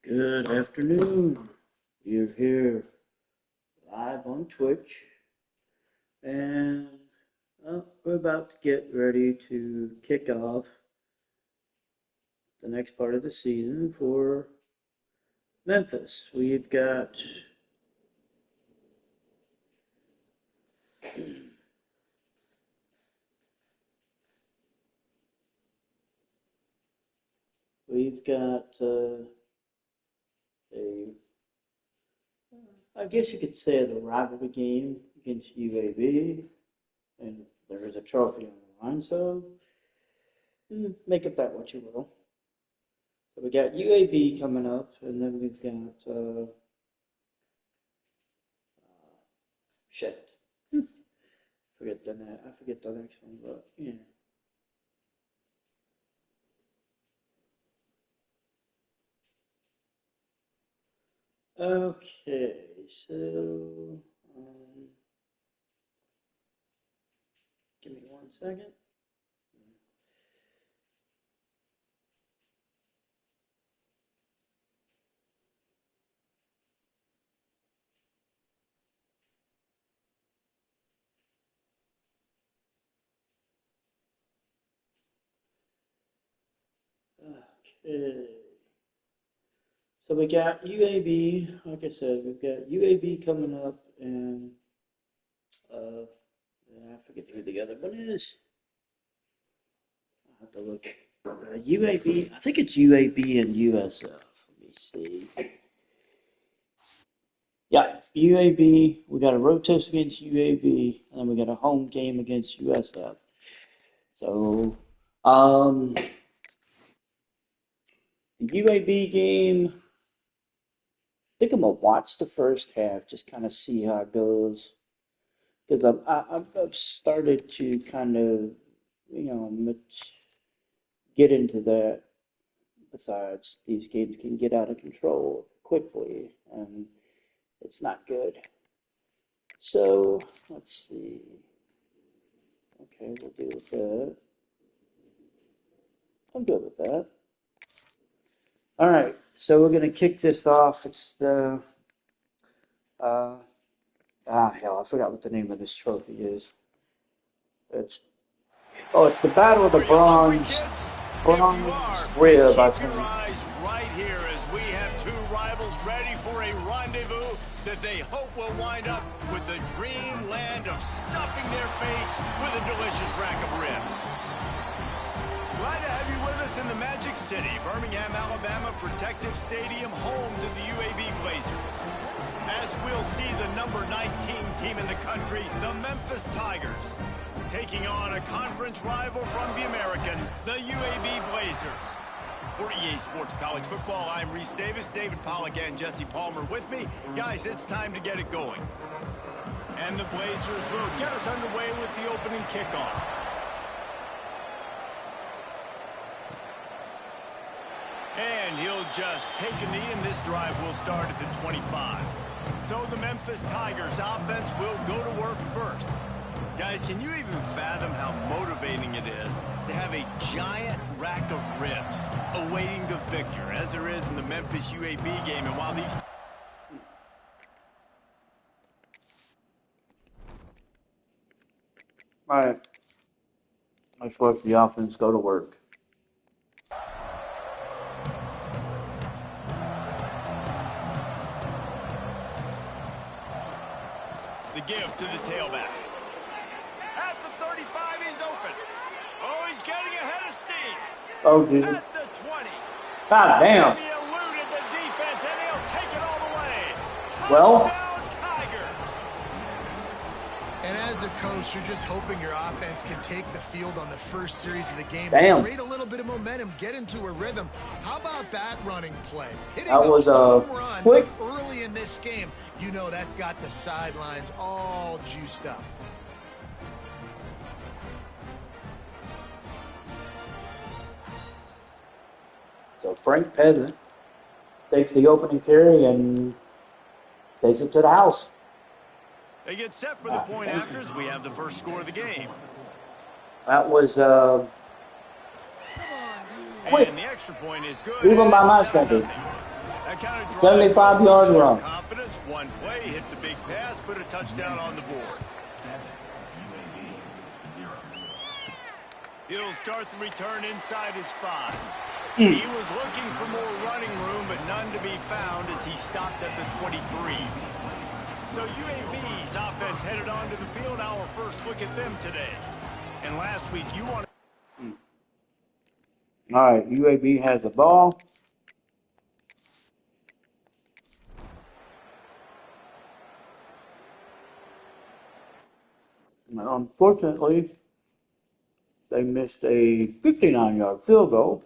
Good afternoon. You're here live on Twitch, and we're about to get ready to kick off the next part of the season for Memphis. We've got I guess you could say, a rivalry game against UAB, and there is a trophy on the line, so make of that what you will. So we got UAB coming up, and then we've got shit. I forget the next one, but yeah. Okay, so give me 1 second. Okay. So we got UAB, like I said, we've got UAB coming up, and I forget who the other one is. I'll have to look. UAB, I think it's UAB and USF. Let me see. Yeah, UAB, we got a road test against UAB, and then we got a home game against USF. So, the UAB game, I think I'm going to watch the first half, just kind of see how it goes. Because I've started to kind of, get into that. Besides, these games can get out of control quickly, and it's not good. So, let's see. Okay, we'll deal with that. I'm good with that. All right, so we're going to kick this off. It's the, hell, I forgot what the name of this trophy is. It's the Battle of the Bronze Rib, I think. Keep your eyes right here as we have two rivals ready for a rendezvous that they hope will wind up with the dreamland of stuffing their face with a delicious rack of ribs. Glad to have you with us in the Magic City, Birmingham, Alabama Protective Stadium, home to the UAB Blazers. As we'll see the number 19 team in the country, the Memphis Tigers, taking on a conference rival from the American, the UAB Blazers. For EA Sports College Football, I'm Reese Davis, David Pollack, and Jesse Palmer with me. Guys, it's time to get it going. And the Blazers will get us underway with the opening kickoff. And he'll just take a knee, and this drive will start at the 25. So the Memphis Tigers offense will go to work first. Guys, can you even fathom how motivating it is to have a giant rack of ribs awaiting the victor, as there is in the Memphis UAB game? And while these... All right. Let's watch the offense go to work. The give to the tailback. At the 35, he's open. Oh, he's getting ahead of steam. Oh, Jesus. At the 20. God damn. And he eluded the defense, and he'll take it all the way. Well. Touchdown, Tigers. And as a coach, you're just hoping your offense can take the field on the first series of the game. Damn. Create a little bit of momentum, get into a rhythm. How about that running play? Hitting That was a home run quick. early in this game. You know that's got the sidelines all juiced up. So Frank Peasant takes the opening carry and takes it to the house. They get set for the point afters. We have the first score of the game. That was quick. And the extra point is good. Even by my standards. I counted 75-yard run. Confidence, one play, hit the big pass, put a touchdown on the board. He'll start the return inside his 5. He was looking for more running room, but none to be found as he stopped at the 23. So UAB's offense headed onto the field. Our first look at them today. And last week, you wanted... All right, UAB has the ball. Unfortunately, they missed a 59-yard field goal.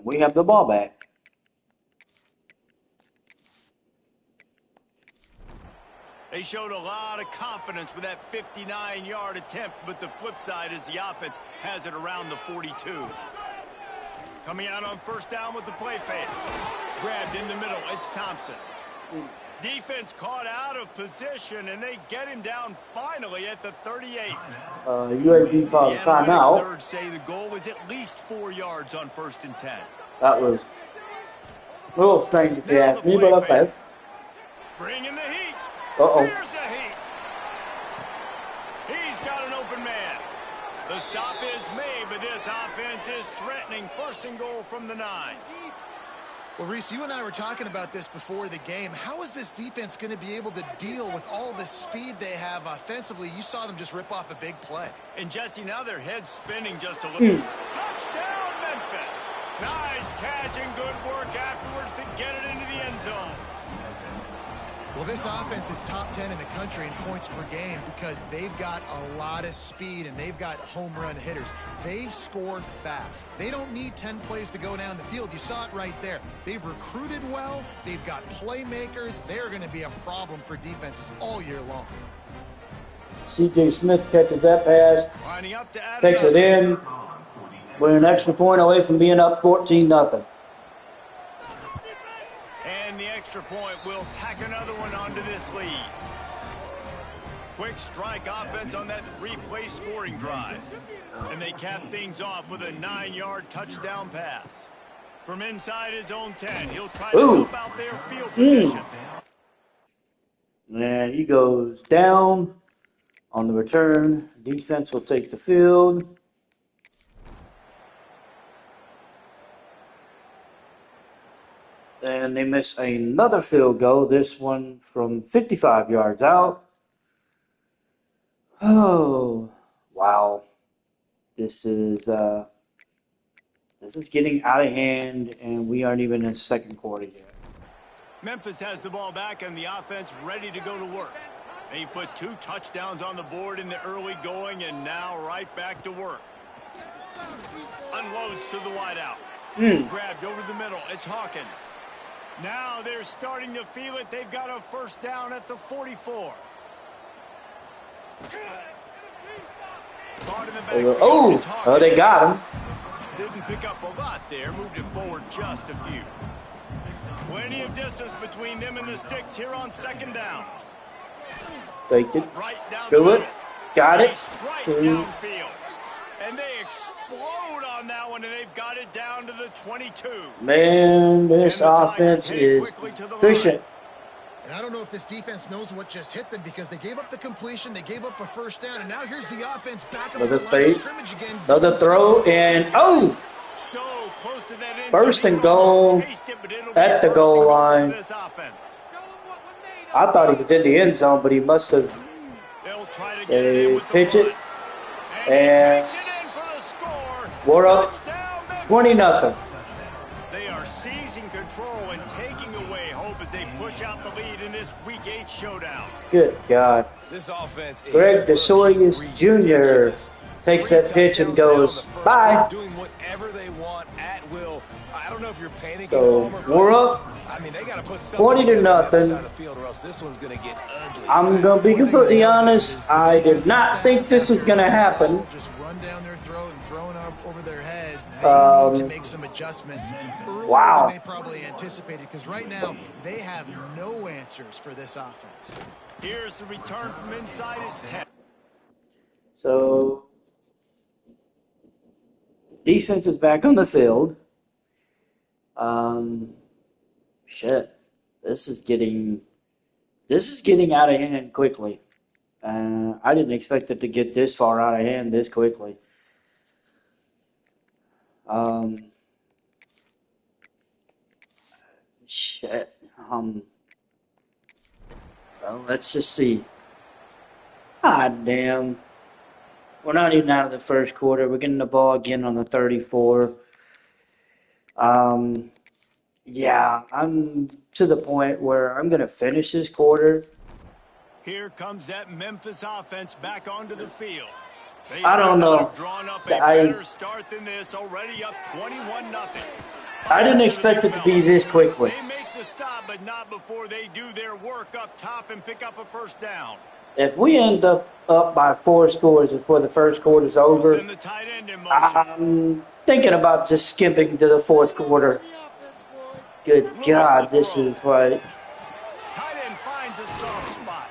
We have the ball back. They showed a lot of confidence with that 59-yard attempt, but the flip side is the offense has it around the 42. Coming out on first down with the play fake. Grabbed in the middle, it's Thompson. Defense caught out of position, and they get him down finally at the 38. UAB called a timeout. Nerds say the goal was at least 4 yards on 1st and 10. That was a little strange if you ask me, but okay. Bringing the heat. Uh-oh. Here's the heat. He's got an open man. The stop is made, but this offense is threatening. 1st and goal from the 9. Well, Reese, you and I were talking about this before the game. How is this defense going to be able to deal with all the speed they have offensively? You saw them just rip off a big play. And, Jesse, now their head's spinning just a little. Touchdown, Memphis. Nice catch and good work afterwards to get it into the end zone. Well, this offense is top 10 in the country in points per game because they've got a lot of speed and they've got home run hitters. They score fast. They don't need 10 plays to go down the field. You saw it right there. They've recruited well. They've got playmakers. They're going to be a problem for defenses all year long. C.J. Smith catches that pass, Lining up to add takes it in. We're an extra point away from being up 14-0. And the extra point will tack another one onto this lead. Quick strike offense on that replay scoring drive. And they cap things off with a 9-yard touchdown pass. From inside his own 10, he'll try to help out their field position. And he goes down on the return. Defense will take the field. And they miss another field goal, this one from 55 yards out. Oh, wow. This is getting out of hand, and we aren't even in the second quarter yet. Memphis has the ball back and the offense ready to go to work. They put 2 touchdowns on the board in the early going, and now right back to work. Unloads to the wideout. Grabbed over the middle. It's Hawkins. Now they're starting to feel it. They've got a first down at the 44. Caught in the back. They got him. Didn't pick up a lot there. Moved it forward just a few. Plenty of distance between them and the sticks here on 2nd down. Take it. Right down Do it. Got it. Strike downfield. And they explode on that one, and they've got it down to the 22. Man, this offense is efficient. And I don't know if this defense knows what just hit them because they gave up the completion, they gave up a first down, and now here's the offense back up the line of scrimmage again. Another throw, and so close to that 1st and goal at the goal line. I thought he was in the end zone, but he must have. They pitch it, and we're up 20-0. They are seizing control and taking away hope as they push out the lead in this Week 8 showdown. Good God. This offense is Greg DeSoyas Jr. takes that pitch and goes, bye. Doing whatever they want at will. I don't know if you're panicking. So we're up. I mean, they got to put 20-0. or else this one's going to get ugly. I'm going to be completely honest. I did not think this was going to happen. Just run down their throat and throw it over their heads. They need to make some adjustments earlier than they probably anticipated because right now they have no answers for this offense. Here's the return from inside his 10. So defense is back on the field. Um, shit, this is getting out of hand quickly. I didn't expect it to get this far out of hand this quickly. Um, shit. Well, let's just see. God damn. We're not even out of the first quarter. We're getting the ball again on the 34. Um, yeah, I'm to the point where I'm going to finish this quarter. Here comes that Memphis offense back onto the field. They I don't could not know. have drawn up a I better start than this, already up 21-0. I didn't expect it to be this quickly. They make the stop, but not before they do their work up top and pick up a first down. If we end up by 4 scores before the first quarter's over, Send the tight end in motion. I'm thinking about just skipping to the fourth quarter. Good God, this is like, Tight end finds a soft spot.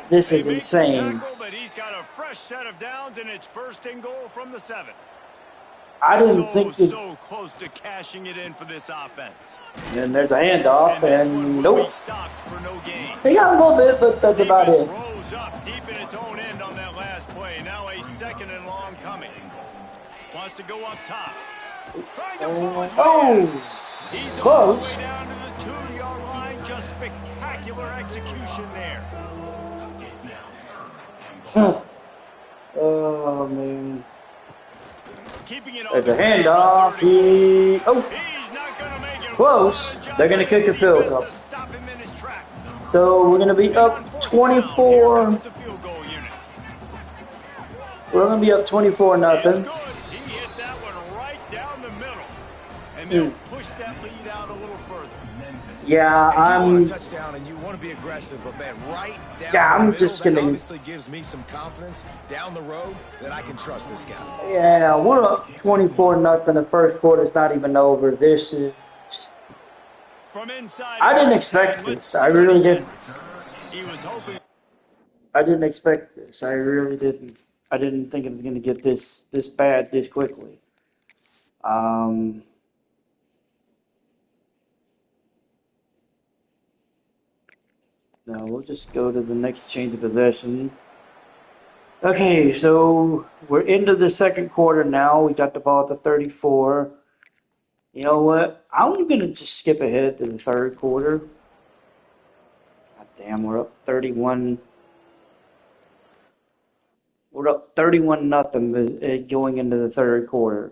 this They is make the insane. tackle, but he's got a fresh set of downs, and it's first and goal from the 7. I didn't think that. So close to cashing it in for this offense. And there's a handoff, and nope. For no gain. He got a little bit, but that's about it. Rose up deep in its own end on that last play. Now a second and long coming. Wants to go up top. Trying to pull his way out. He's all the way down to the 2-yard line. Just spectacular execution there. Oh, man. Keeping it There's a handoff. He's not gonna make it. Close. They're going to kick a field goal. So we're going to be up 24. We're going to be up 24-0. He hit that one right down the middle. And they'll push that lead out a little further. Yeah, I'm want a touchdown and you want to be aggressive, but man, right down I'm the middle, just gonna. that obviously gives me some confidence down the road that I can trust this guy. Yeah, we're up 24-0. The first quarter's not even over. This is. From inside, I didn't expect this. I really didn't. He was hoping. I didn't expect this. I really didn't. I didn't think it was going to get this bad this quickly. No, we'll just go to the next change of possession. Okay, so we're into the second quarter now. We got the ball at the 34. You know what? I'm going to just skip ahead to the third quarter. God damn, we're up 31. We're up 31-0 going into the third quarter.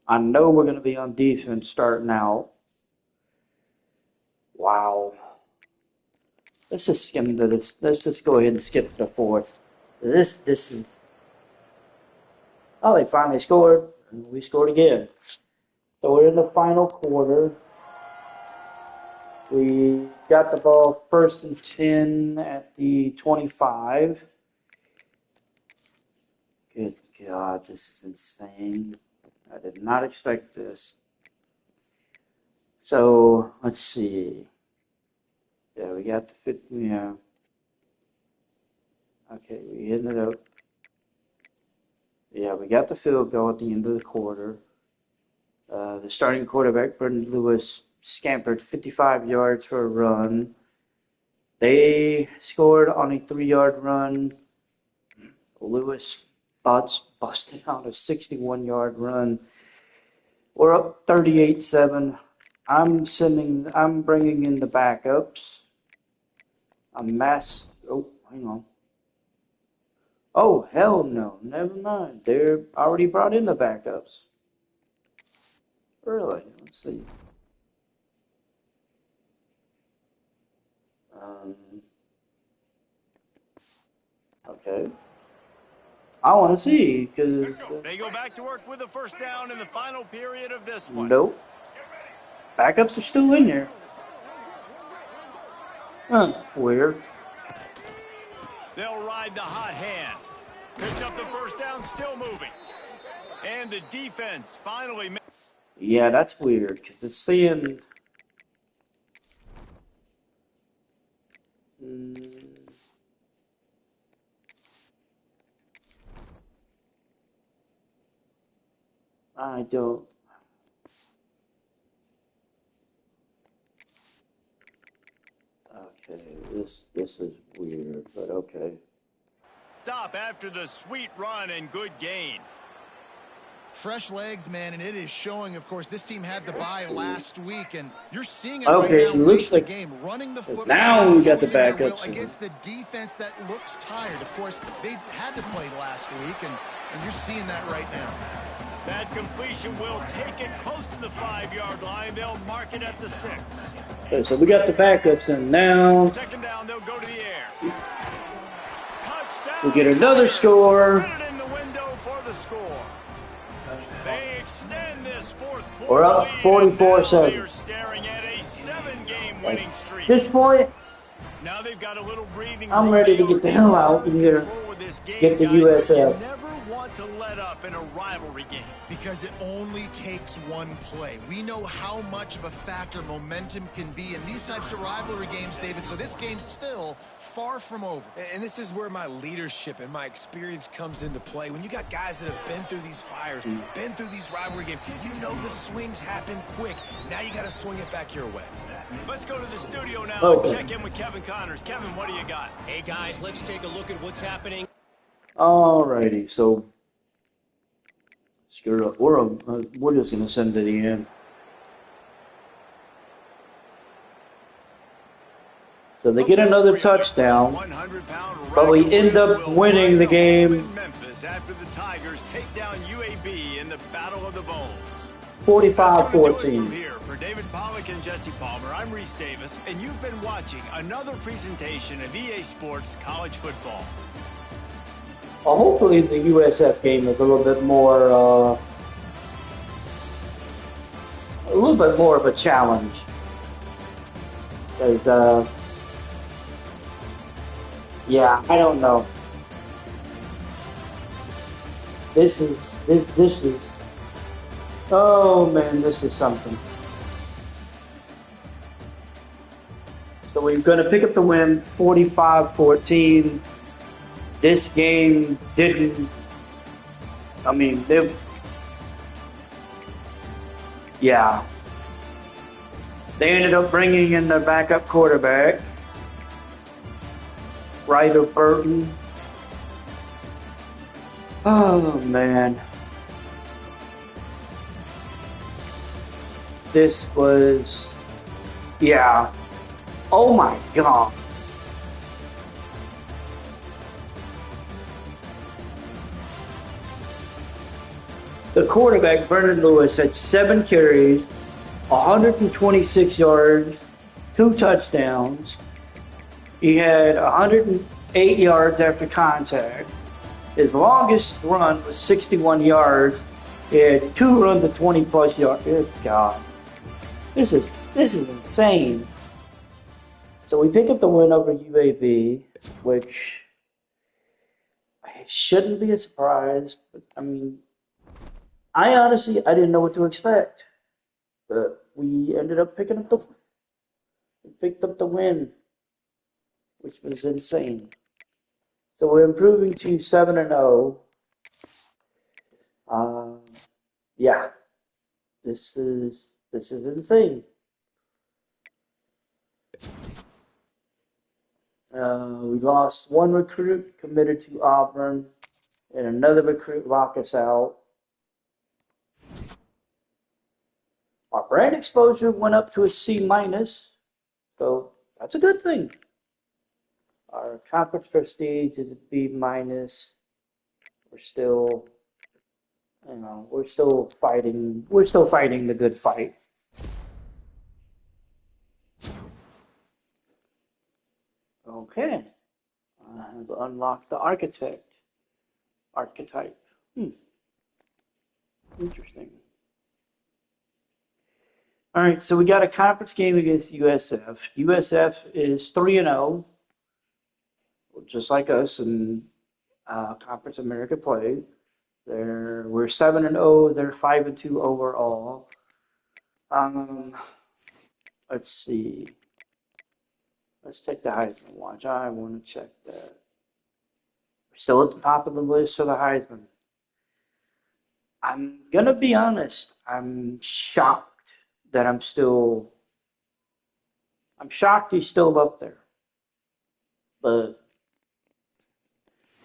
I know we're going to be on defense starting out. Wow. Let's just skim to this. Let's just go ahead and skip to the fourth. This is. Oh, they finally scored. And we scored again. So we're in the final quarter. We got the ball 1st and 10 at the 25. Good God, this is insane. I did not expect this. So, let's see. Yeah, we got the fit. Yeah. Okay, we ended up. Yeah, we got the field goal at the end of the quarter. The starting quarterback, Brendan Lewis, scampered 55 yards for a run. They scored on a 3-yard run. Lewis busted out a 61-yard run. We're up 38-7. I'm bringing in the backups. Oh, hang on. Oh, hell no. Never mind. They're already brought in the backups. Really? Let's see. Okay. I want to see, because... They go back to work with a first down in the final period of this one. Nope. Backups are still in here. Weird. They'll ride the hot hand. Picks up the first down, still moving. And the defense finally... Yeah, that's weird, because it's seeing... I don't... Okay, this is weird, but okay. Stop after the sweet run and good gain. Fresh legs, man, and it is showing, of course, this team had the bye last week, and you're seeing it Okay, right now looks late in the like game, running the football, now we got the imposing their will backups in. against the defense that looks tired. Of course, they had to play last week, and you're seeing that right now. That completion will take it close to the 5-yard line. They'll mark it at the 6. Okay, so we got the backups in now. Second down, they'll go to the air. Touchdown. We get another score. Put it in the window for the score. They extend this fourth quarter. We're up 44-7. They're staring at a 7-game winning streak. At this point, Now they've got a little breathing I'm room. ready to get the hell out and get the USF. You never want to let up in a rivalry game. Because it only takes one play. We know how much of a factor momentum can be in these types of rivalry games, David, so this game's still far from over. And this is where my leadership and my experience comes into play. When you got guys that have been through these fires, been through these rivalry games, you know the swings happen quick. Now you got to swing it back your way. Let's go to the studio now Okay. and check in with Kevin Connors. Kevin, what do you got? Hey guys, let's take a look at what's happening. Alrighty, so screw it up. We're just gonna send it in. So they get another touchdown, 100-pound but we end up winning the game in Memphis after the Tigers take down UAB in the Battle of the Bones. 45-14. Here for David Pollack and Jesse Palmer, I'm Reese Davis, and you've been watching another presentation of EA Sports College Football. Well, hopefully the USF game is a little bit more of a challenge. Because, yeah, I don't know. This is, oh man, this is something. So we're going to pick up the win, 45-14. This game didn't, yeah. They ended up bringing in their backup quarterback, Ryder Burton. Oh, man. This was, yeah. Oh, my God. The quarterback, Vernon Lewis, had 7 carries, 126 yards, 2 touchdowns. He had 108 yards after contact. His longest run was 61 yards. He had 2 runs of 20-plus yards. Good God. This is insane. So we pick up the win over UAB, which shouldn't be a surprise. But, I honestly didn't know what to expect. But we ended up picking up the win, which was insane. So we're improving to 7-0. Yeah, this is insane. We lost 1 recruit committed to Auburn, and another recruit locked us out. Our brand exposure went up to a C-, so that's a good thing. Our conference prestige is a B-. We're still, we're still fighting the good fight. Okay. I have unlocked the archetype. Interesting. All right, so we got a conference game against USF. USF is 3-0, just like us in Conference America play. We're 7-0. They're 5-2 overall. Let's see. Let's check the Heisman watch. I want to check that. We're still at the top of the list for the Heisman. I'm gonna be honest. I'm shocked that I'm shocked he's still up there. but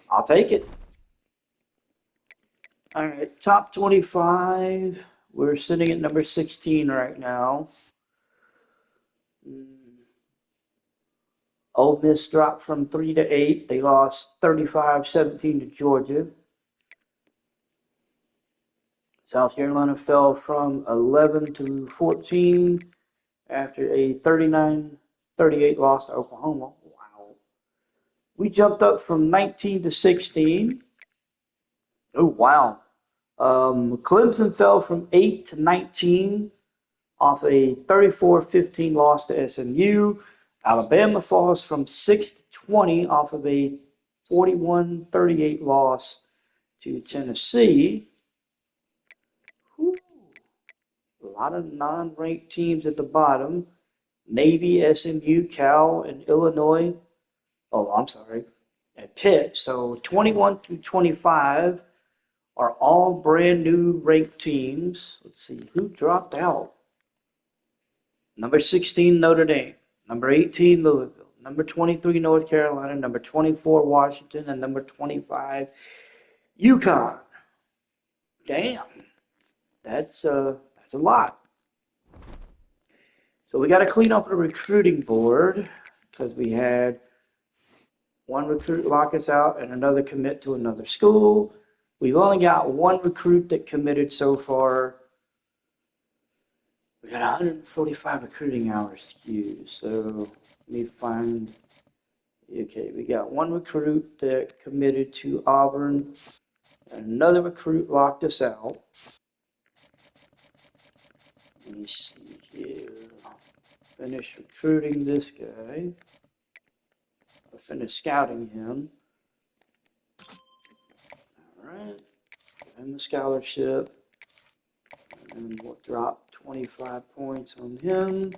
I'll take it. All right, top 25. We're sitting at number 16 right now. Ole Miss dropped from 3 to 8. They lost 35-17 to Georgia. South Carolina fell from 11 to 14 after a 39-38 loss to Oklahoma. Wow. We jumped up from 19 to 16. Oh, wow. Clemson fell from 8 to 19 off a 34-15 loss to SMU. Alabama falls from 6 to 20 off of a 41-38 loss to Tennessee. Whew. A lot of non-ranked teams at the bottom. Navy, SMU, Cal, and Illinois. Oh, I'm sorry. And Pitt. So 21 through 25 are all brand new ranked teams. Let's see who dropped out. Number 16, Notre Dame. Number 18, Louisville. Number 23, North Carolina. Number 24, Washington. And number 25, UConn. Damn. That's a lot. So we got to clean up the recruiting board because we had one recruit lock us out and another commit to another school. We've only got one recruit that committed so far. We got 145 recruiting hours to use. So let me find. Okay, we got one recruit that committed to Auburn. Another recruit locked us out. Let me see here. Finish recruiting this guy. I finished scouting him. Alright. Give him a scholarship. And we'll drop 25 points on him.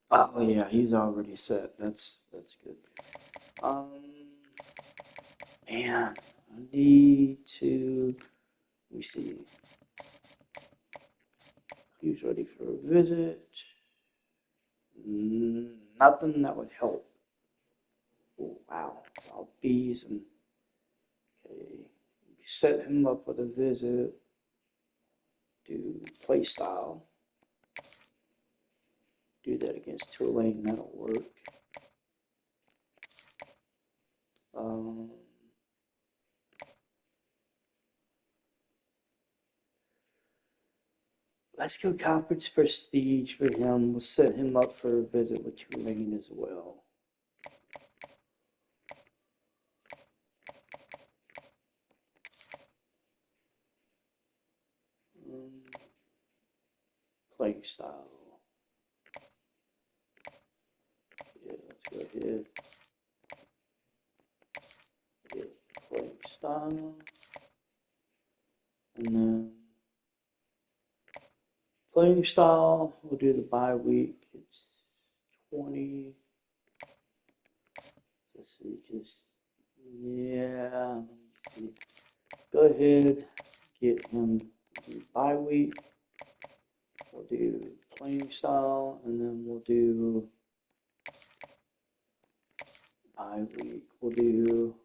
Oh yeah, he's already set. That's good. Man, I need to. Let me see. Who's ready for a visit? Nothing that would help. Oh, wow. I'll bees and okay. Set him up with a visit. Do play style. Do that against Tulane. That'll work. Let's go conference prestige for him. We'll set him up for a visit with Tulane as well. Playing style. Yeah, let's go ahead. Yeah, playing style. And then playing style, we'll do the bye week. It's 20. Let's see, just, yeah. Go ahead, get him the bye week. We'll do playing style, and then we'll do bye week. We'll do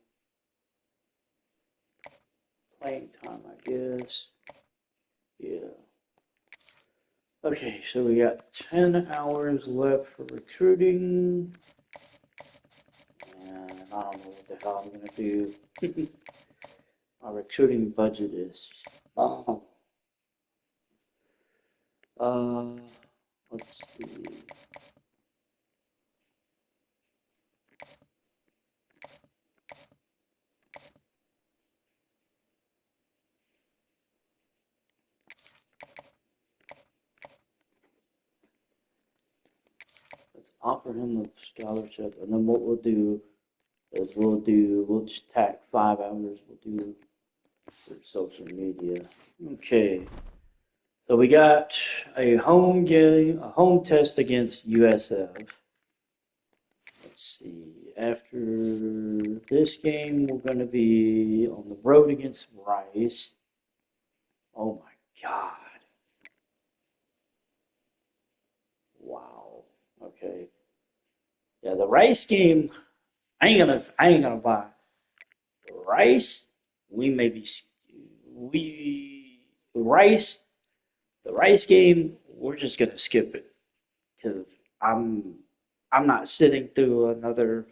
playing time, I guess. Yeah. Okay, so we got 10 hours left for recruiting. And I don't know what the hell I'm going to do. Our recruiting budget is... Oh. Let's see. Let's offer him a scholarship, and then what we'll do is we'll just tack 5 hours. We'll do for social media. Okay. So we got a home game, a home test against USF. Let's see. After this game, we're going to be on the road against Rice. Oh my God. Wow. Okay. Yeah, the Rice game, I ain't gonna lie. Rice, we may be, we, Rice, the Rice game, we're just gonna skip it. Because I'm not sitting through another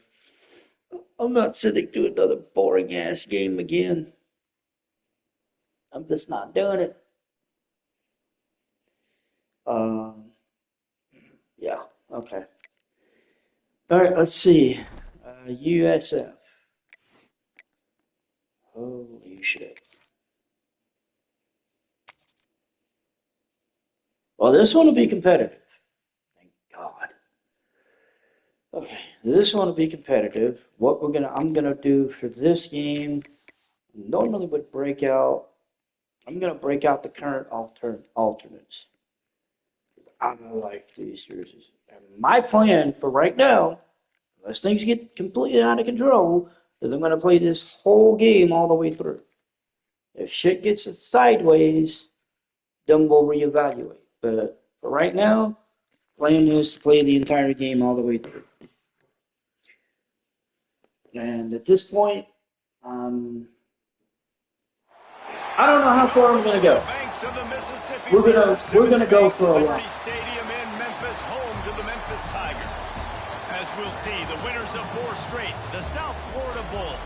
I'm not sitting through another boring ass game again. I'm just not doing it. Um, yeah, okay. All right, let's see. USF. Holy shit. Well, this one will be competitive. Thank God. Okay, this one will be competitive. I'm gonna do for this game, normally would break out. I'm gonna break out the current alternates. I like these jerseys. And my plan for right now, unless things get completely out of control, is I'm gonna play this whole game all the way through. If shit gets sideways, then we'll reevaluate. But for right now, plan is to play the entire game all the way through. And at this point, I don't know how far I'm gonna go. We're gonna go for a while. Stadium in Memphis, home to the Memphis Tigers. As we'll see, the winners of 4 straight, the South Florida Bulls,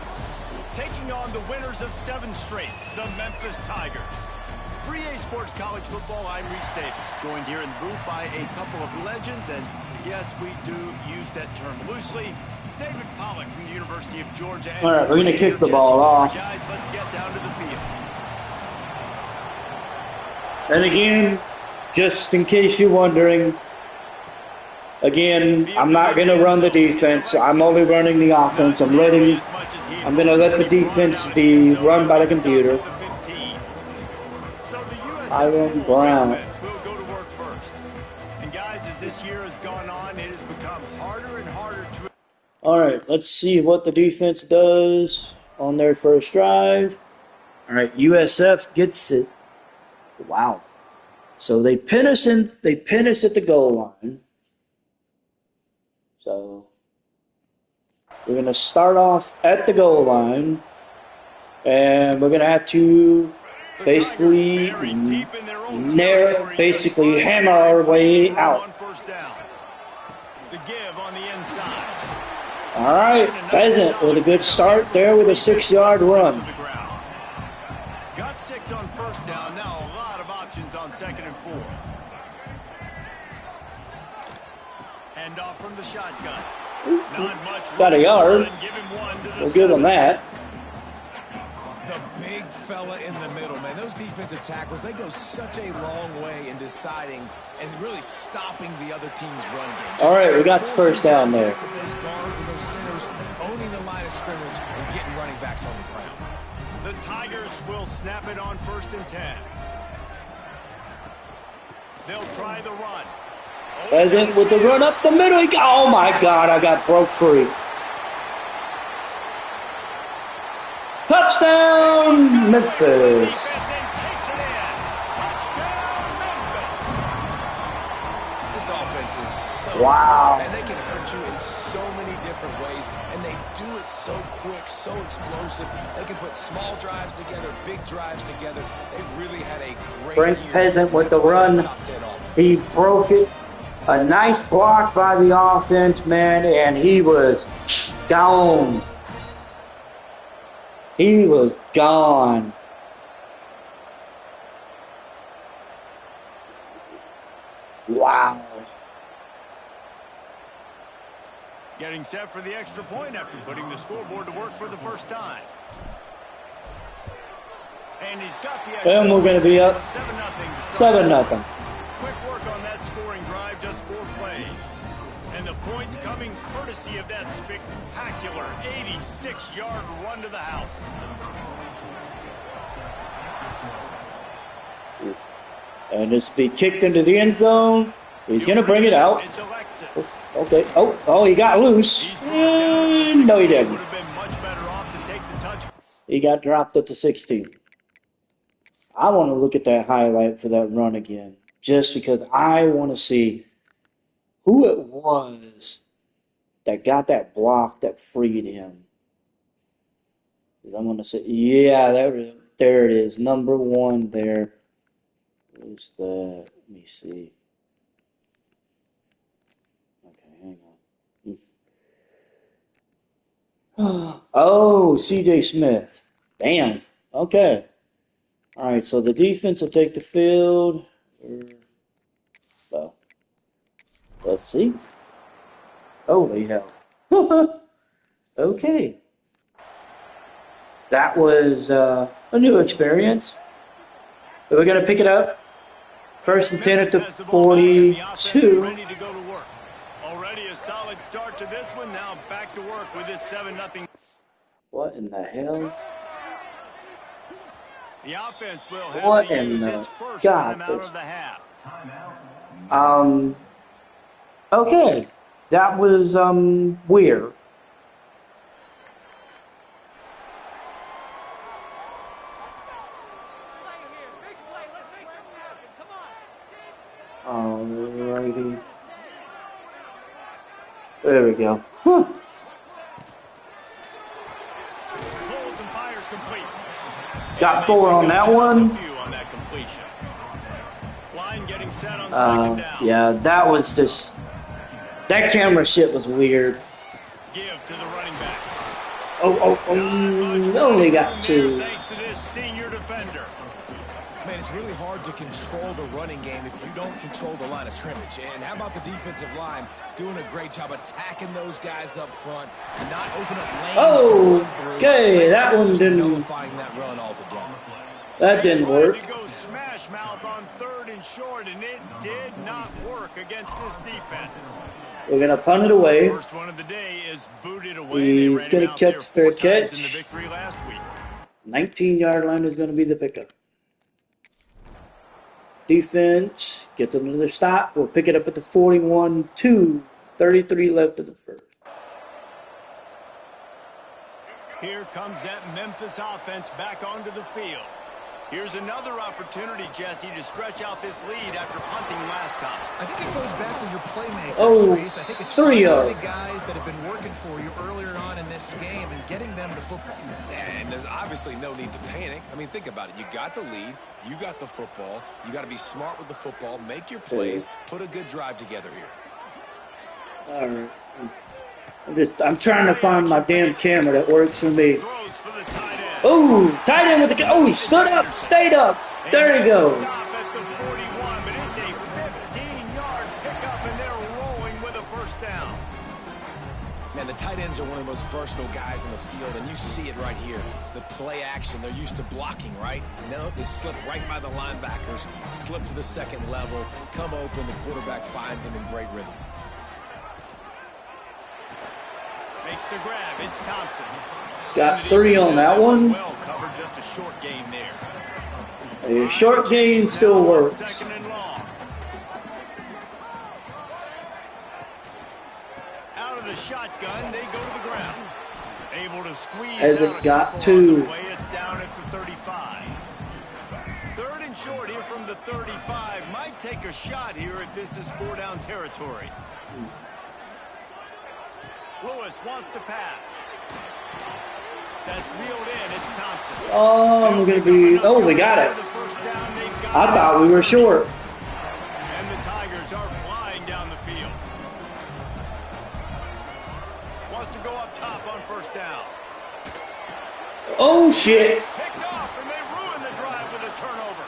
taking on the winners of 7 straight, the Memphis Tigers. For EA Sports College Football, I'm Reese Davis, joined here in the booth by a couple of legends, and yes, we do use that term loosely. David Pollack from the University of Georgia. All right, we're going to kick the ball off. Guys, let's get down to the field. And again, just in case you're wondering, again, I'm not going to run the defense. I'm only running the offense. I'm going to let the defense be run by the computer. Iron Brown. We'll go to work first. And guys, as this year has gone on, it has become harder and harder to... All right, let's see what the defense does on their first drive. All right, USF gets it. Wow. So they pin us at the goal line. So we're going to start off at the goal line, and we're going to have to basically hammer our way out. The give on the inside. All right, Pheasant with a good start there with a 6-yard run. Got 6 on first down. Now a lot of options on 2nd and 4. Hand off from the shotgun. Not much. Got a yard. We'll give him that. The big fella in the middle, man. Those defensive tackles, they go such a long way in deciding and really stopping the other team's run game. All right, we got the first down there. Those guards and those centers owning the line of scrimmage and getting running backs on the ground. The Tigers will snap it on 1st and 10. They'll try the run. Pheasant with the run up the middle. Oh my God, I got broke free. Touchdown, Memphis. This offense is so wow. And they can hurt you in so many different ways, and they do it so quick, so explosive. They can put small drives together, big drives together. They really had a great Frank year. Pheasant with the run. He broke it. A nice block by the offense, man, and he was gone. He was gone. Wow. Getting set for the extra point after putting the scoreboard to work for the first time. And he's got the extra And we're going to be up 7-0. Quick work on that scoring drive, just 4 plays. And the points coming courtesy of that spectacular 86-yard run to the house. And it's be kicked into the end zone. He's going to bring it out. It's Alexis. Okay. Oh, he got loose. No, he didn't. Would have been much better off to take the touch. He got dropped at the 16. I want to look at that highlight for that run again, just because I want to see who it was that got that block that freed him. I'm going to say, yeah, there it is. Number 1 there is the, let me see. Okay, hang on. Oh, C.J. Smith. Damn. Okay. All right, so the defense will take the field. Well, let's see. Holy hell. Okay. That was a new experience. But we're going to pick it up. First and 10 at the 42. Ready to go to work. Already a solid start to this one. Now back to work with this 7-0. What in the hell? The offense will have What to in use the its first God? timeout of the half. Okay. That was weird. Alrighty. There we go. Pulls and fires complete. Got 4 on that one. Line getting set on second down. Yeah, that was just, that camera shit was weird. Give to the running back. Only got 2. Thanks to this senior defender. Man, it's really hard to control the running game if you don't control the line of scrimmage. And how about the defensive line doing a great job attacking those guys up front, not open up lanes to run through. Okay, that one didn't. Nullifying that run altogether. That didn't work. To go smash mouth on 3rd and short, and it did not work against this defense. We're gonna punt it away. First one of the day is booted away. He's gonna catch fair catch. In the victory last week. 19-yard line is gonna be the pickup. Defense gets another stop. We'll pick it up at the 41-2. 33 left of the first. Here comes that Memphis offense back onto the field. Here's another opportunity, Jesse, to stretch out this lead after punting last time. I think it goes back to your playmakers, Reese. I think it's 3 the guys that have been working for you earlier on in this game and getting them the football. And there's obviously no need to panic. I mean, think about it. You got the lead. You got the football. You got to be smart with the football. Make your plays. Put a good drive together here. All right. I'm trying to find my damn camera that works for me. Oh, tight end with the. Oh, he stood up, stayed up. There you go. Stop at the 41, but it's a 15-yard pickup, and they're rolling with a first down. Man, the tight ends are one of the most versatile guys in the field, and you see it right here. The play action, they're used to blocking, right? Now they slip right by the linebackers, slip to the second level, come open, the quarterback finds them in great rhythm. Makes the grab, it's Thompson. Got 3 on that one. Well covered, just a short gain there. A short gain still works. Second and long. Out of the shotgun, they go to the ground. Able to squeeze As it got to. It's down at the 35. 3rd and short here from the 35. Might take a shot here if this is 4-down territory. Lewis wants to pass. That's reeled in. It's Thompson. Oh, I'm going to be. Oh, we got it. I thought we were short. And the Tigers are flying down the field. Wants to go up top on 1st down. Oh, shit. Picked off, and they ruin the drive with a turnover.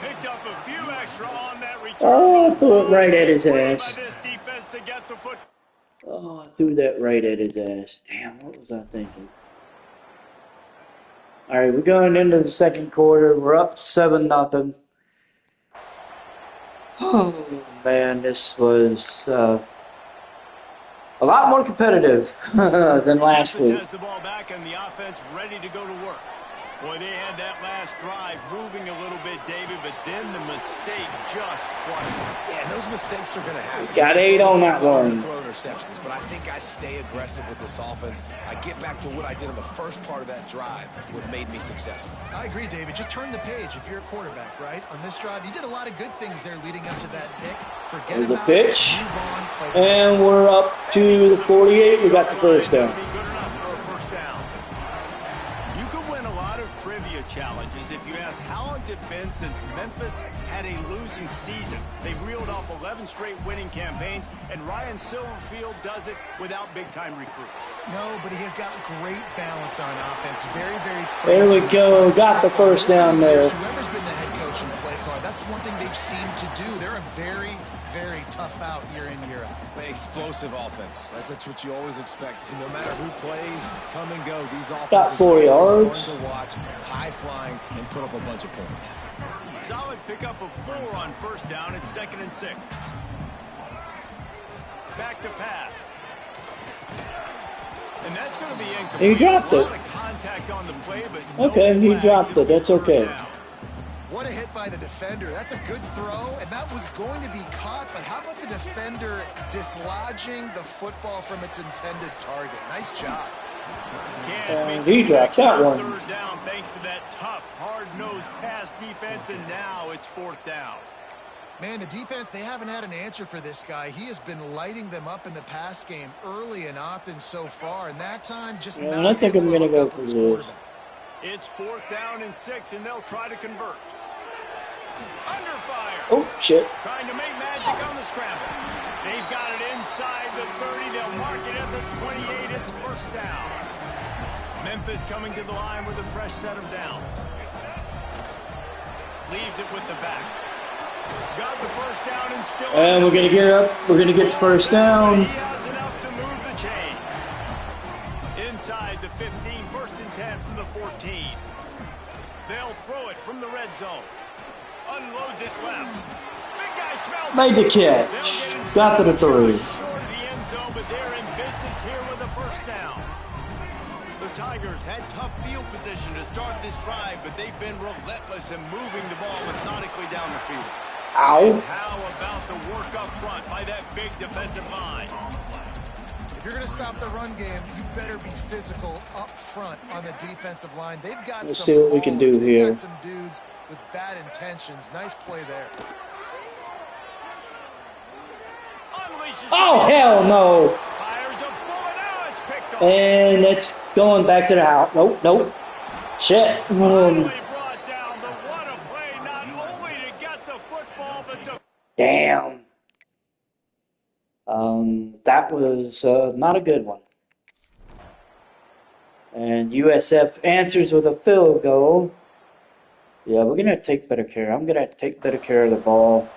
Picked up a few extra on that return. Oh, I threw it right at his ass. This defense to get the foot. Oh, I threw that right at his ass. Damn, what was I thinking? All right, we're going into the second quarter. We're up 7-0. Oh, man, this was a lot more competitive than last week. Has the ball back and the offense ready to go to work. Boy, they had that last drive moving a little bit, David, but then the mistake just crushed them. Yeah, and those mistakes are going to happen. Got 8 on that one. Throw interceptions, but I think I stay aggressive with this offense. I get back to what I did in the first part of that drive, what made me successful. I agree, David. Just turn the page if you're a quarterback, right? On this drive, you did a lot of good things there leading up to that pick. Forget the about pitch. it. Move on. Play the And we're up to the 48. We got the first down. Challenges. If you ask how long it's been since Memphis had a losing season, they've reeled off 11 straight winning campaigns, and Ryan Silverfield does it without big-time recruits. No, but he has got great balance on offense. Very, very There we go. Got the first down there. Whoever's been the head coach and play caller, that's one thing they've seemed to do. They're a very, very tough out year in, year out. Explosive offense. That's what you always expect. And no matter who plays, come and go, these offenses got 4 yards. Fun to watch, high flying, and put up a bunch of points. Solid pickup of 4 on first down. It's 2nd and 6. Back to pass. And that's going to be incomplete. He dropped it. Contact on the play, but okay, he dropped it. That's okay. What a hit by the defender. That's a good throw, and that was going to be caught, but how about the defender dislodging the football from its intended target? Nice job. And he dropped that one. Third down thanks to that tough, hard-nosed pass defense, and now it's 4th down. Man, the defense, they haven't had an answer for this guy. He has been lighting them up in the pass game early and often so far, and that time just not I think I'm going to go for this. It's 4th down and 6, and they'll try to convert. Under fire. Oh, shit. Trying to make magic on the scramble. They've got it inside the 30. They'll mark it at the 28. It's 1st down. Memphis coming to the line with a fresh set of downs. Leaves it with the back. Got the 1st down and still. And we're going to get up. We're going to get 1st down. He has enough to move the chains. Inside the 15. 1st and 10 from the 14. They'll throw it from the red zone. Unloads it left. Big guy smells Made the catch. Got to the 3. Short of the end zone, but they're in business here with a 1st down. The Tigers had tough field position to start this drive, but they've been relentless in moving the ball methodically down the field. Ow. And how about the work up front by that big defensive line? If you're going to stop the run game, you better be physical up front on the defensive line. They've got Let's some see what we can do ballers. They've here. got some dudes with bad intentions. Nice play there. Oh, hell no. Fires a bullet. Now it's picked off. And it's going back to the house. Nope, nope. Shit. Finally brought down, but what a play, not only to get the football, but to... Damn. That was not a good one. And USF answers with a field goal. Yeah, we're going to take better care. I'm going to take better care of the ball.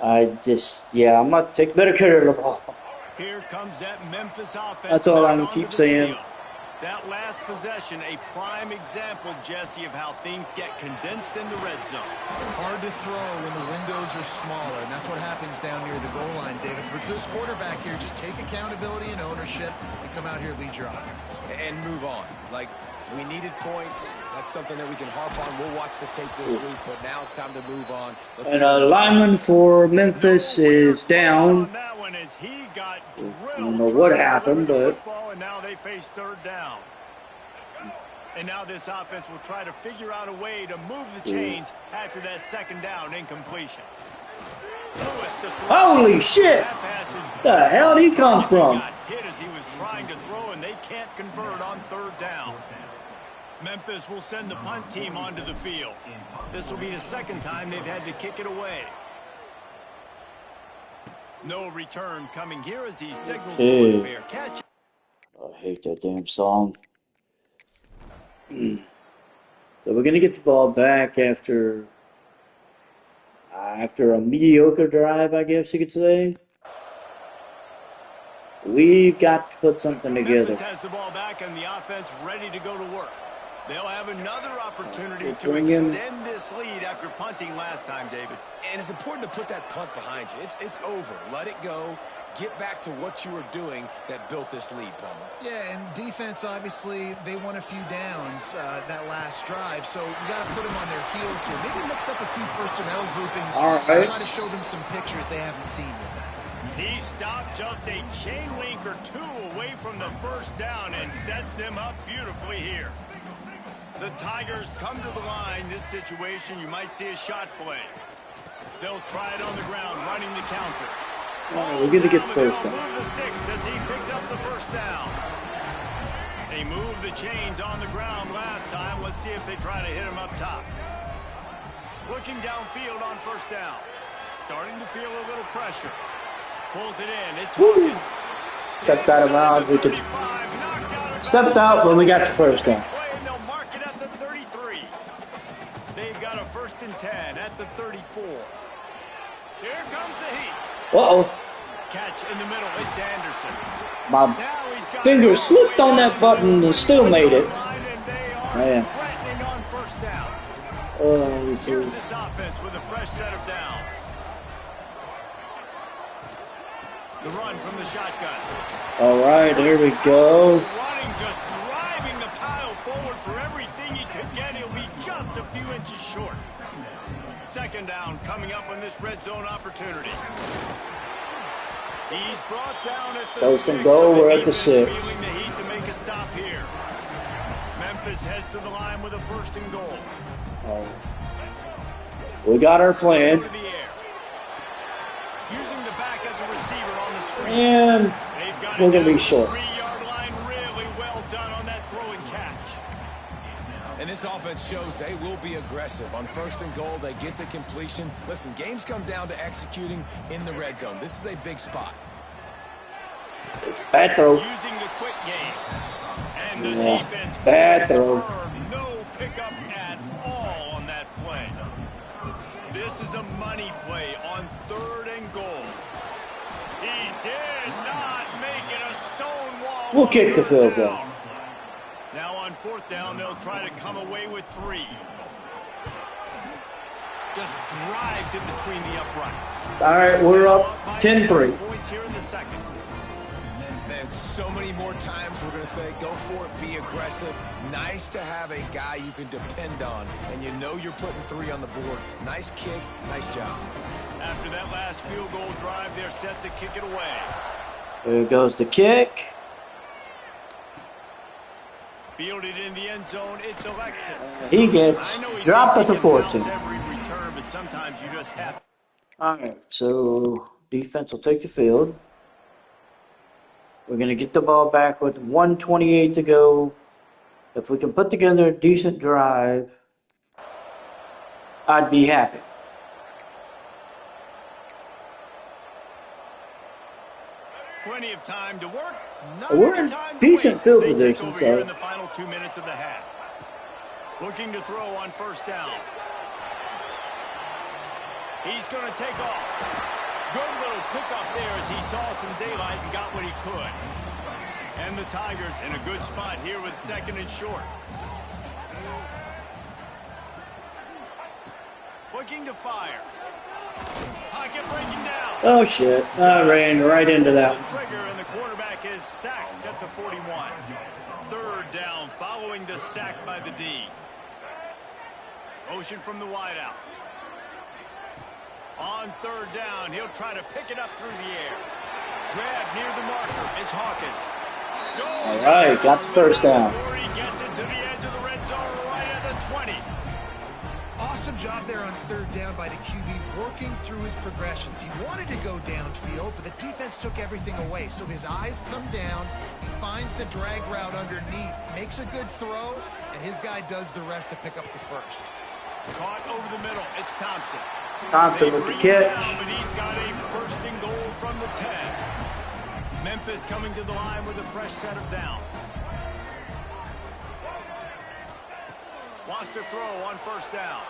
I'm going to take better care of the ball. Here comes that Memphis offense. That's all I'm back going to keep onto the saying. field. That last possession, a prime example, Jesse, of how things get condensed in the red zone. Hard to throw when the windows are smaller, and that's what happens down near the goal line, David. But for this quarterback here, just take accountability and ownership and come out here and lead your offense. And move on. Like, we needed points. That's something that we can harp on. We'll watch the tape this week, but now it's time to move on. Let's And a lineman for Memphis is down. I don't know what happened, but... And now they face 3rd down. And now this offense will try to figure out a way to move the chains after that 2nd down incompletion. Lewis to throw. Holy shit! That pass is The hell did he come He from? got hit as he was trying to throw, and they can't convert on 3rd down. Memphis will send the punt team onto the field. This will be the 2nd time they've had to kick it away. No return coming here as he signals for a fair catch. I hate that damn song. So we're going to get the ball back after a mediocre drive, I guess you could say. We've got to put something together. Memphis has the ball back and the offense ready to go to work. They'll have another opportunity to bring in- extend this lead after punting last time, David. And it's important to put that punt behind you. It's over. Let it go. get back to what you were doing that built this lead, Palmer. Yeah, and defense, obviously, they won a few downs that last drive, so you got to put them on their heels here. Maybe mix up a few personnel groupings and try to show them some pictures they haven't seen yet. He stopped just a chain link or two away from the first down and sets them up beautifully here. The Tigers come to the line. This situation, you might see a shot play. They'll try it on the ground, running the counter. We're going to get the first down. Move the sticks as he picks up the first down. They moved the chains on the ground last time. Let's see if they try to hit him up top. Looking downfield on first down. Starting to feel a little pressure. Pulls it in. It's Hawkins. Stepped out of bounds. We could stepped out, but we got the first down. They'll mark it at the 33. They've got a 1st and 10 at the 34. Here comes the heat. Uh-oh. Catch in the middle. It's Anderson. My finger slipped on that button and still made it. Man. Threatening on first down. Oh, Here's this offense with a fresh set of downs. The run from the shotgun. All right, here we go. Running, just driving the pile forward for everything he could get. He'll be just a few inches short. 2nd down coming up on this red zone opportunity. He's brought down at the 1st and goal, we're at the 6. Feeling the heat to make a stop here. Memphis heads to the line with a 1st and goal. Oh. We got our plan. To the air. Using the back as a receiver on the screen. And we're going to be short. 3-yard line, really well done on that throw and catch. And this offense shows they will be aggressive. On 1st and goal, they get the completion. Listen, games come down to executing in the red zone. This is a big spot. Bad throw. Using the quick games. And the defense. Bad throw. No pickup at all on that play. This is a money play on 3rd and goal. He did not make it a stone wall. We'll kick the field goal. Now on 4th down, they'll try to come away with 3. Just drives in between the uprights. All right, we're up 10-3. Points here in the 2nd. Man, so many more times we're going to say, go for it, be aggressive. Nice to have a guy you can depend on, and you know you're putting 3 on the board. Nice kick, nice job. After that last field goal drive, they're set to kick it away. There goes the kick. Fielded in the end zone, it's Alexis. He gets dropped at the 14. Every return, but sometimes you just have. All right, so defense will take the field. We're going to get the ball back with 1:28 to go. If we can put together a decent drive, I'd be happy. Plenty of time to work. We're in decent field position, so. In the final 2 minutes of the half. Looking to throw on 1st down. He's going to take off. Good little pickup there as he saw some daylight and got what he could. And the Tigers in a good spot here with 2nd and short. Looking to fire. Pocket breaking down. Oh, shit. I ran right into that one. Trigger, and the quarterback is sacked at the 41. 3rd down following the sack by the D. Motion from the wideout. On 3rd down, he'll try to pick it up through the air. Grab near the marker. It's Hawkins. All right, got the 1st down. He gets it to the edge of the red zone right at the 20. Awesome job there on 3rd down by the QB, working through his progressions. He wanted to go downfield, but the defense took everything away. So his eyes come down, he finds the drag route underneath, makes a good throw, and his guy does the rest to pick up the 1st. Caught over the middle. It's Thompson. Thompson with the catch. But he's got a 1st and goal from the 10. Memphis coming to the line with a fresh set of downs. Wants to throw on 1st down.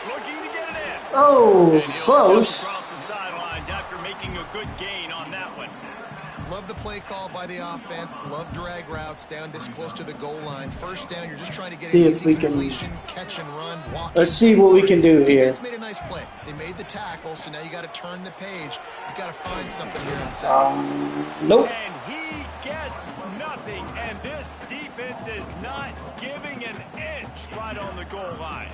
Looking to get it in. Oh, and he'll close. step across the sidelines after making a good gain on that one. Love the play call by the offense. Love drag routes down this close to the goal line. First down, you're just trying to get See an if easy we can completion, catch and run, walk. let's see what we can do here. Defense made a nice play. They made the tackle, so now you got to turn the page. You got to find something here in second. Nope. And he gets nothing, and this defense is not giving an inch right on the goal line.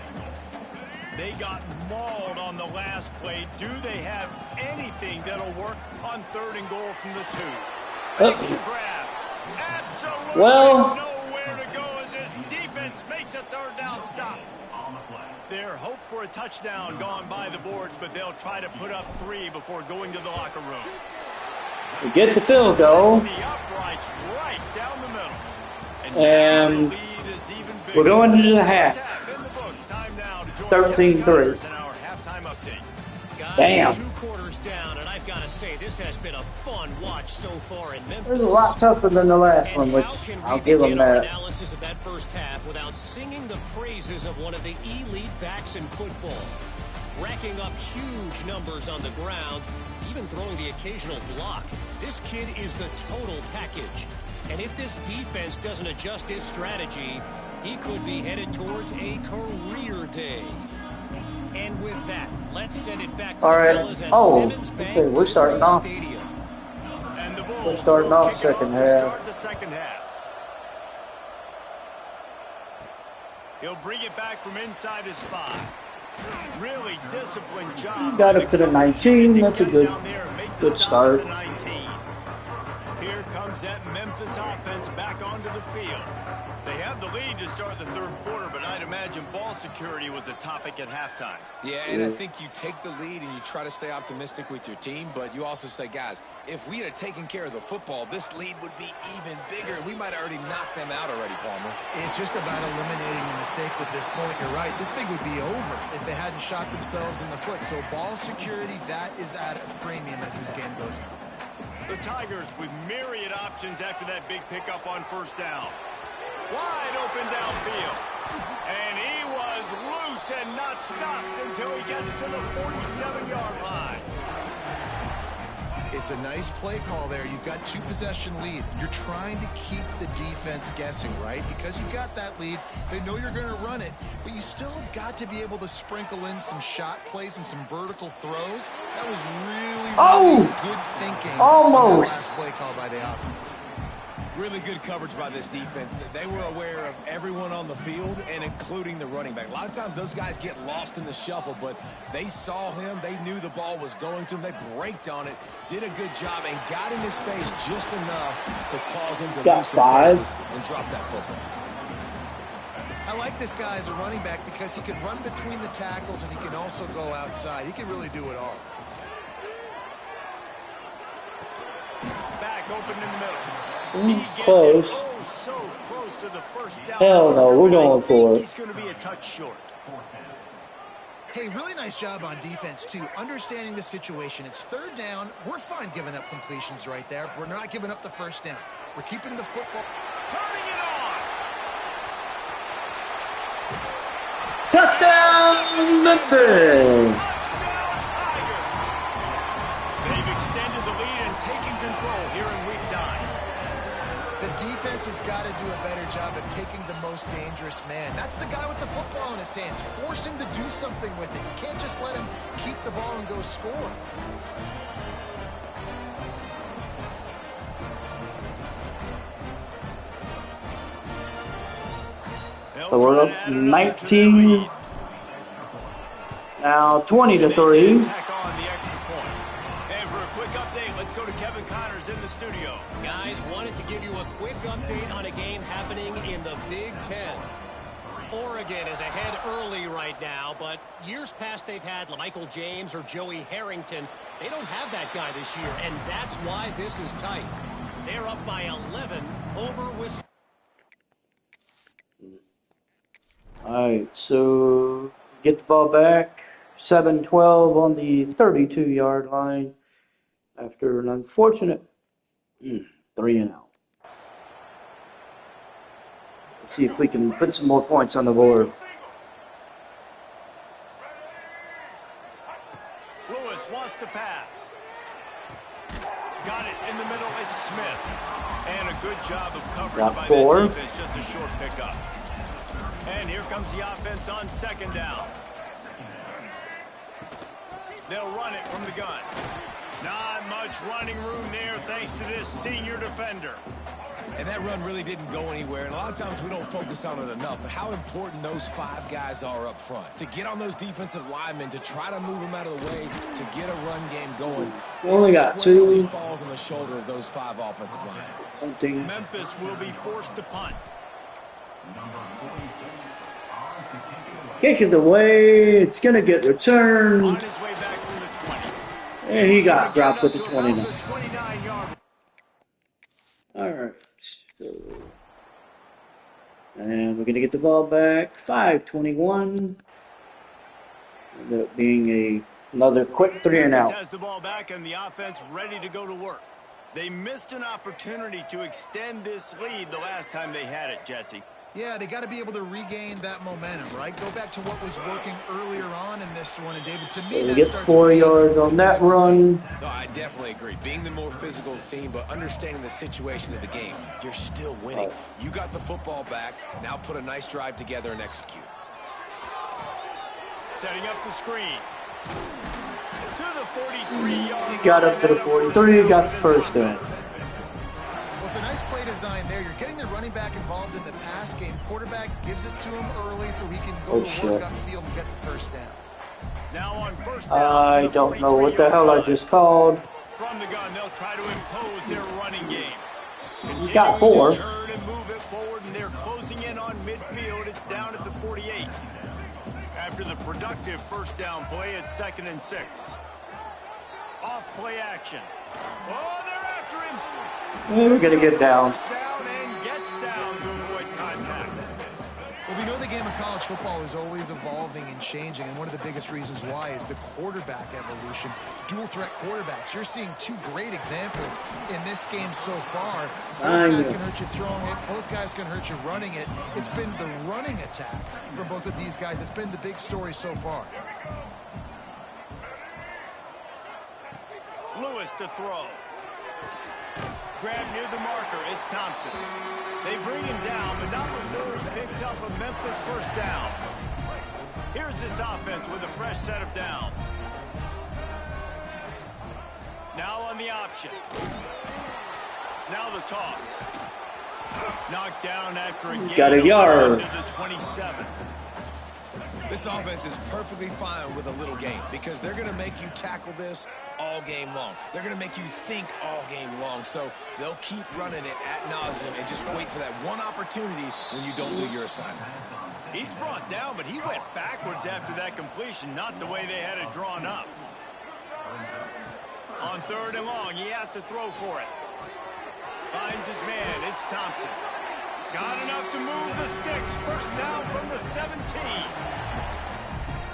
They got mauled on the last play. Do they have anything that'll work on 3rd and goal from the 2? Makes grab. Absolutely nowhere to go as this defense makes a 3rd down stop. Their hope for a touchdown gone by the boards, but they'll try to put up 3 before going to the locker room. We get the field goal. The uprights right down the middle. And the lead is even bigger. we're going into the half. 13-3. Damn. 2 quarters down, and I've got to say, this has been a fun watch so far in Memphis. It was a lot tougher than the last one, which I'll give them that. Analysis of that first half without singing the praises of one of the elite backs in football, racking up huge numbers on the ground, even throwing the occasional block. This kid is the total package, and if this defense doesn't adjust its strategy, he could be headed towards a career day. And with that, let's send it back to the fellas at Simmons Bank okay, we're starting off. Stadium. And the Bulls We're starting will off kick second off to half. start the second half. He'll bring it back from inside his 5. Really disciplined job. Got up to the 19. That's a good start. Here comes that Memphis offense back onto the field. They have the lead to start the 3rd quarter, but I'd imagine ball security was a topic at halftime. Yeah, and I think you take the lead and you try to stay optimistic with your team, but you also say, guys, if we had taken care of the football, this lead would be even bigger, and we might have already knocked them out already, Palmer. It's just about eliminating the mistakes at this point. You're right. This thing would be over if they hadn't shot themselves in the foot. So ball security, that is at a premium as this game goes on. The Tigers with myriad options after that big pickup on 1st down. Wide open downfield. And he was loose and not stopped until he gets to the 47-yard line. It's a nice play call there. You've got 2-possession lead. You're trying to keep the defense guessing, right? Because you've got that lead. They know you're going to run it, but you still have got to be able to sprinkle in some shot plays and some vertical throws. That was really good thinking. Almost. Last play call by the offense. Really good coverage by this defense. They were aware of everyone on the field, and including the running back. A lot of times those guys get lost in the shuffle, but they saw him. They knew the ball was going to him. They braked on it, did a good job, and got in his face just enough to cause him to lose some focus and drop that football. I like this guy as a running back because he can run between the tackles and he can also go outside. He can really do it all. Back open in the middle. Close. So close to the 1st down. Hell no, we're going for it. He's going to be a touch short. Hey, really nice job on defense, too. Understanding the situation. It's 3rd down. We're fine giving up completions right there. We're not giving up the 1st down. We're keeping the football. Turning it on. Touchdown, Memphis! Touchdown, Tigers. They've extended the lead and taken control here in week 9. The defense has got to do a better job of taking the most dangerous man. That's the guy with the football in his hands. Force him to do something with it. You can't just let him keep the ball and go score. So we're up 19. Now 20-3. Tack on the extra point. And for a quick update, let's go to Kevin Connors in the studio. Guys, wanted to give you a quick update on a game happening in the Big Ten. Oregon is ahead early right now, but years past they've had Michael James or Joey Harrington. They don't have that guy this year, and that's why this is tight. They're up by 11 over Wisconsin. All right, so get the ball back. 7-12 on the 32-yard line after an unfortunate 3-and-out. Let's see if we can put some more points on the board. Lewis wants to pass. Got it in the middle. It's 4. Defense, just a short pickup. And here comes the offense on second down. They'll run it from the gun. Not much running room there thanks to this senior defender. And that run really didn't go anywhere, and a lot of times we don't focus on it enough, but how important those 5 guys are up front. To get on those defensive linemen, to try to move them out of the way, to get a run game going. We only got 2. Falls on the shoulder of those 5 offensive linemen. Something. Memphis will be forced to punt. Kick is away. It's going to get returned. On his way back from the 20. And he got dropped at the 29. 29-yard. All right. So, and we're going to get the ball back. 5:21. Ended up being another quick 3 and out. Has the ball back and the offense ready to go to work. They missed an opportunity to extend this lead the last time they had it, Jesse. Yeah, they got to be able to regain that momentum, right? Go back to what was working earlier on in this one. And, David, to me, We that get starts 4 with yards on that run. No, I definitely agree. Being the more physical team, but understanding the situation of the game, you're still winning. You got the football back. Now put a nice drive together and execute. Setting up the screen. To the 43-yard. Got up to the 43, got the first down. Well, it's a nice play design there. You're getting the running back involved in the pass game. Quarterback gives it to him early so he can go to work upfield and get the first down. Now on first down. I don't know what the hell I just called. From the gun, they'll try to impose their running game. He's got 4. Turn and move it forward, and they're closing in on midfield. It's down at the 48. After the productive first down play, it's 2nd and 6. Off play action. Oh, they're after him. We're going to get down. Down and gets down to avoid contact. Well, we know the game of college football is always evolving and changing, and one of the biggest reasons why is the quarterback evolution. Dual threat quarterbacks. You're seeing 2 great examples in this game so far. Both guys can hurt you throwing it. Both guys can hurt you running it. It's been the running attack from both of these guys that's been the big story so far. Lewis to throw. Grab near the marker. It's Thompson. They bring him down, but not before he picks up a Memphis first down. Here's this offense with a fresh set of downs. Now on the option. Now the toss. Knocked down after a gain. Got a yard. To the 27. This offense is perfectly fine with a little game because they're going to make you tackle this all game long. They're going to make you think all game long. So they'll keep running it ad nauseum and just wait for that one opportunity when you don't do your assignment. He's brought down, but he went backwards after that completion, not the way they had it drawn up. On 3rd and long, he has to throw for it. Finds his man. It's Thompson. Got enough to move the sticks. First down from the 17.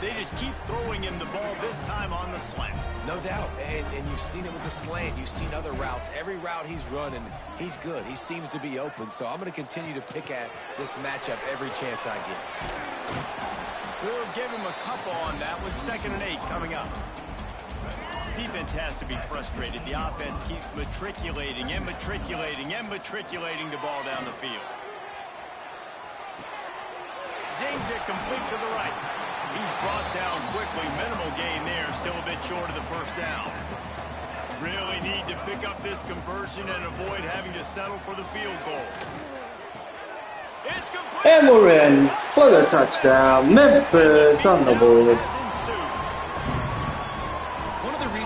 They just keep throwing him the ball, this time on the slant. No doubt, and you've seen it with the slant. You've seen other routes. Every route he's running, he's good. He seems to be open, so I'm going to continue to pick at this matchup every chance I get. We'll give him a couple on that one. 2nd and 8 coming up. Defense has to be frustrated. The offense keeps matriculating and matriculating and matriculating the ball down the field. Zings it complete to the right. He's brought down quickly. Minimal gain there. Still a bit short of the first down. Really need to pick up this conversion and avoid having to settle for the field goal. It's complete. And we're in for the touchdown. Memphis on the board.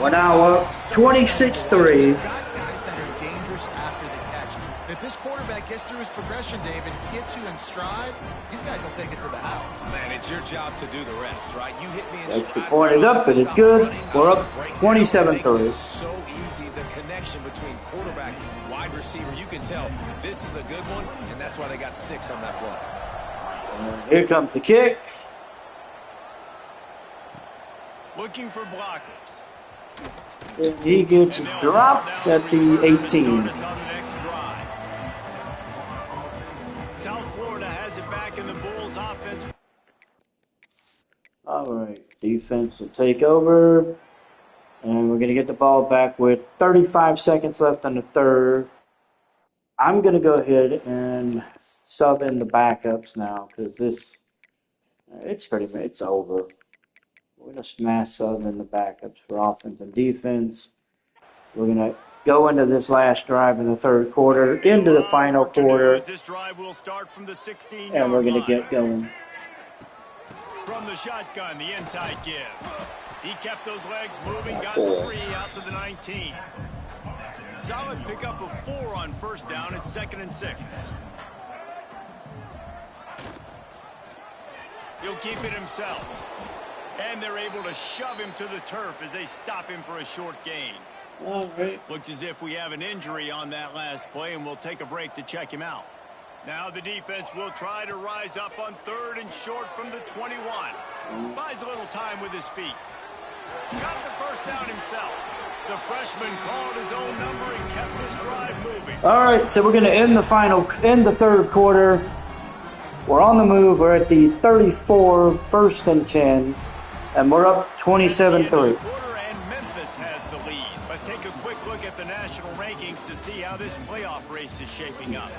We're now up 26-3. Guys that are dangerous after the catch. If this quarterback gets through his progression, David, hits you in stride, these guys will take it to the house. Man, it's your job to do the rest, right? You hit me in Extra stride. point is up, and it's good. We're up 27-3. It's so easy, the connection between quarterback, wide receiver. You can tell this is a good one, and that's why they got 6 on that play. Here comes the kick. Looking for blockers. And he gets dropped at the 18. South Florida has it back in the Bulls offense. All right, defense will take over. And we're going to get the ball back with 35 seconds left on the 3rd. I'm going to go ahead and sub in the backups now because it's over. We're going to mass sub in the backups for offense and defense. We're going to go into this last drive in the third quarter, into the final quarter, this drive will start from the 16-yard and we're going to line. get going. From the shotgun, the inside give. He kept those legs moving, got 3 out to the 19. Solid pickup of 4 on first down. It's 2nd and 6. He'll keep it himself. And they're able to shove him to the turf as they stop him for a short gain. All right. Looks as if we have an injury on that last play, and we'll take a break to check him out. Now the defense will try to rise up on 3rd and short from the 21. Buys a little time with his feet. Got the first down himself. The freshman called his own number and kept this drive moving. All right, so we're going to end the third quarter. We're on the move. We're at the 34, 1st and 10, and we're up 27-3. And Memphis has the lead. Let's take a quick look at the national rankings to see how this playoff race is shaping up.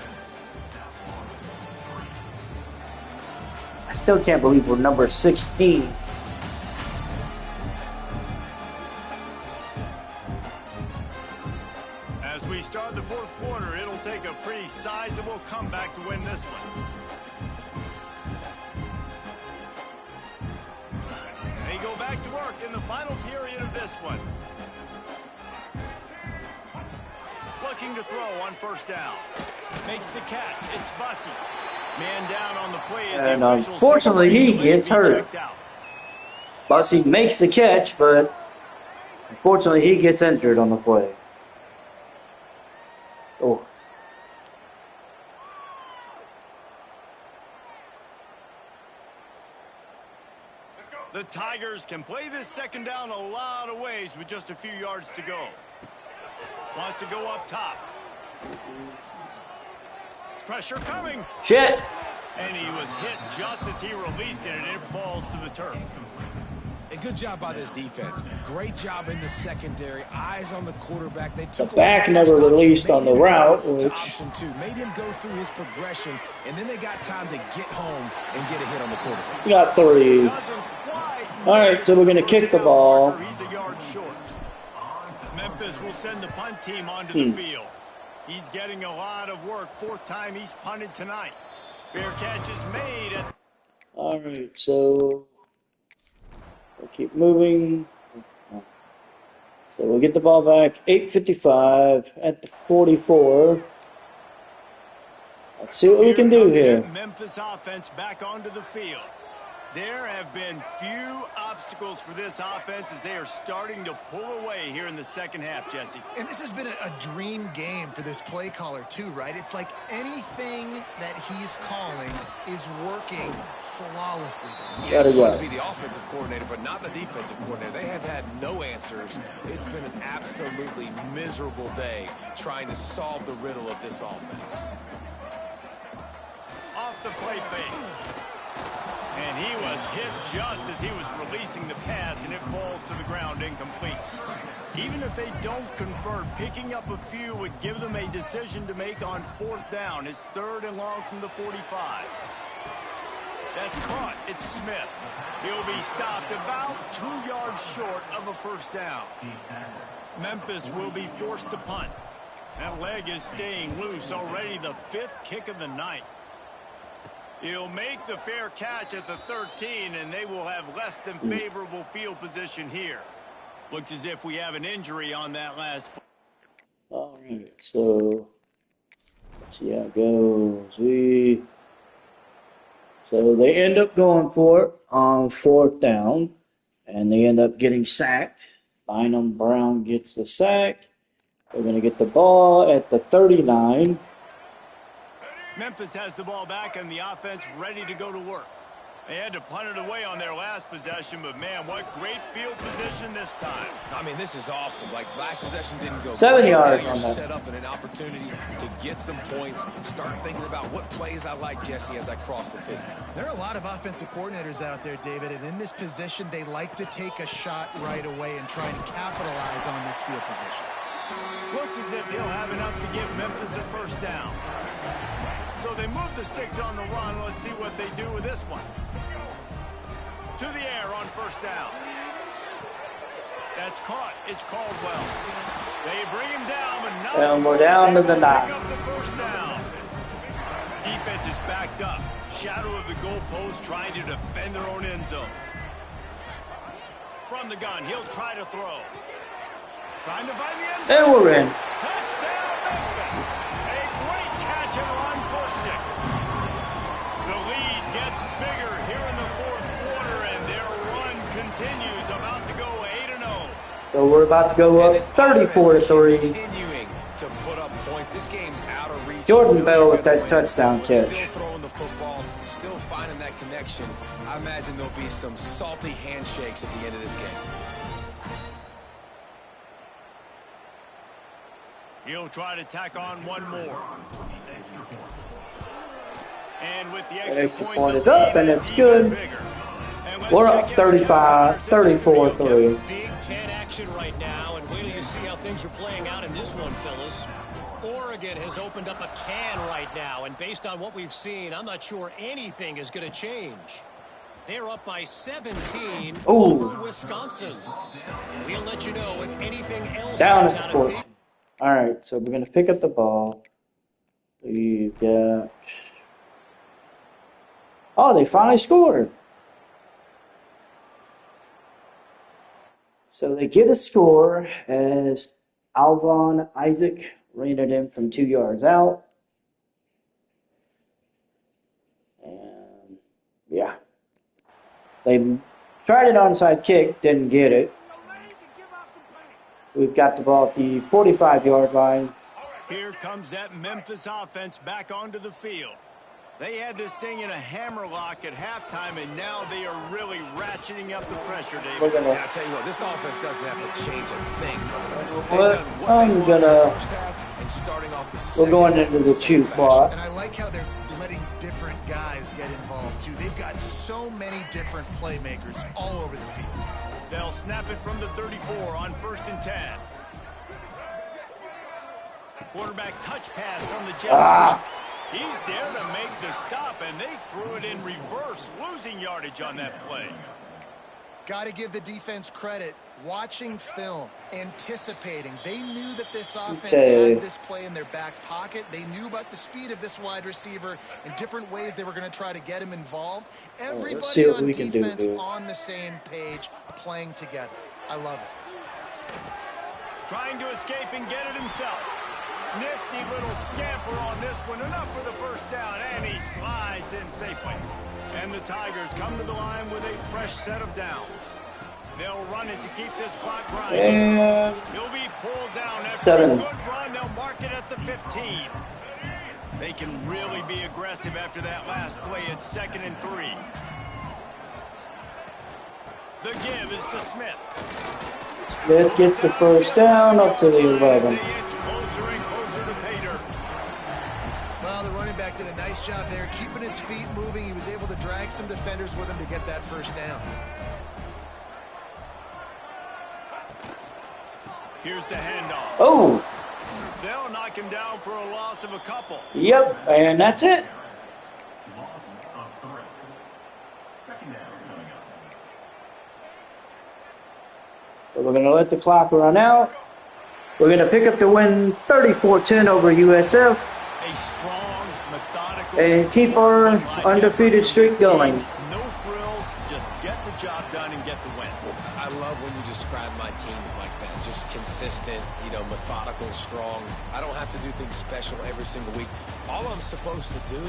I still can't believe we're number 16. As we start the 4th quarter, it'll take a pretty sizable comeback to win this one. They go back to work in the final period of this one. Looking to throw on first down. Makes the catch. It's Bussey. Man down on the play as and unfortunately, he gets hurt. Bussey makes the catch, but unfortunately, he gets injured on the play. Oh. The Tigers can play this 2nd down a lot of ways with just a few yards to go. Wants to go up top. Pressure coming. Shit. And he was hit just as he released it, and it falls to the turf. A good job by this defense. Great job in the secondary. Eyes on the quarterback. They took the back never released on the route. To option 2. Made him go through his progression, and then they got time to get home and get a hit on the quarterback. We got 3. All right, so we're going to kick the ball. He's a yard short. Memphis will send the punt team onto the field. He's getting a lot of work. 4th time he's punted tonight. Fair catch is made. All right, so we'll keep moving. So we'll get the ball back. 8:55 at the 44. Let's see what we can do here. Memphis offense back onto the field. There have been few obstacles for this offense as they are starting to pull away here in the 2nd half, Jesse. And this has been a dream game for this play caller too, right? It's like anything that he's calling is working flawlessly. Yeah, it's fun to be the offensive coordinator, but not the defensive coordinator. They have had no answers. It's been an absolutely miserable day trying to solve the riddle of this offense. Off the play fake. And he was hit just as he was releasing the pass, and it falls to the ground incomplete. Even if they don't convert, picking up a few would give them a decision to make on 4th down. It's 3rd and long from the 45. That's caught. It's Smith. He'll be stopped about 2 yards short of a first down. Memphis will be forced to punt. That leg is staying loose. Already the 5th kick of the night. He'll make the fair catch at the 13, and they will have less than favorable field position here. Looks as if we have an injury on that last play. All right, so let's see how it goes. So they end up going for it on 4th down, and they end up getting sacked. Bynum Brown gets the sack. They're going to get the ball at the 39. Memphis has the ball back and the offense ready to go to work. They had to punt it away on their last possession, but man, what great field position this time. I mean, this is awesome. Like, last possession didn't go 7 great. yards Now on you're that. set up in an opportunity to get some points. Start thinking about what plays I like, Jesse, as I cross the 50. There are a lot of offensive coordinators out there, David, and in this position, they like to take a shot right away and try and capitalize on this field position. Looks as if he'll have enough to give Memphis a first down. So they move the sticks on the run. Let's see what they do with this one. To the air on first down. That's caught. It's Caldwell. They bring him down, but not and we're down to the 9. Pick up the first down. Defense is backed up. Shadow of the goalpost, trying to defend their own end zone. From the gun, he'll try to throw. Trying to find the end zone. And we're in. Touchdown, Memphis. A great catch and run for 6. The lead gets bigger here in the fourth quarter, and their run continues. About to go 8-0. So we're about to go up 34-3. Continuing to put up points. This game's out of reach. Jordan Bell with that touchdown catch. Still throwing the football, still finding that connection. I imagine there'll be some salty handshakes at the end of this game. He'll try to tack on one more. And with the extra point is up, and it's good. We're up 34-3. Big 10 action right now, and wait till you see how things are playing out in this one, Phyllis. Oregon has opened up a can right now, and based on what we've seen, I'm not sure anything is going to change. They're up by 17 over Wisconsin. We'll let you know if anything else Down comes at out 4. of it. All right, so we're going to pick up the ball. We've got... Oh, they finally scored. So they get a score as Alvon Isaac ran it in from 2 yards out. And, yeah. They tried an onside kick, didn't get it. We've got the ball at the 45-yard line. Here comes that Memphis offense back onto the field. They had this thing in a hammerlock at halftime, and now they are really ratcheting up the pressure, David. And I tell you what, this offense doesn't have to change a thing. We're going into the 2 plot. And I like how they're letting different guys get involved, too. They've got so many different playmakers all over the field. They'll snap it from the 34 on 1st and 10. Quarterback touch pass from the Jets. He's there to make the stop, and they threw it in reverse, losing yardage on that play. Got to give the defense credit. Watching film, anticipating. They knew that this offense had this play in their back pocket. They knew about the speed of this wide receiver and different ways they were going to try to get him involved. Everybody on defense on the same page, playing together. I love it. Trying to escape and get it himself. Nifty little scamper on this one. Enough for the first down, and he slides in safely. And the Tigers come to the line with a fresh set of downs. They'll run it to keep this clock grinding. And He'll be pulled down after a good run. They'll mark it at the 15. They can really be aggressive after that last play at 2nd and 3. The give is to Smith. Smith gets the first down up to the 11. Closer and closer to pay dirt. Well, the running back did a nice job there, keeping his feet moving. He was able to drag some defenders with him to get that first down. Here's the handoff. Oh! They'll knock him down for a loss of a couple. Yep, and that's it. So we're going to let the clock run out. We're going to pick up the win 34-10 over USF. A strong, methodical, and keep our undefeated streak going. No frills, just get the job done and get the win. I love when you describe my teams like that. Just consistent, methodical, strong. I don't have to do things special every single week. All I'm supposed to do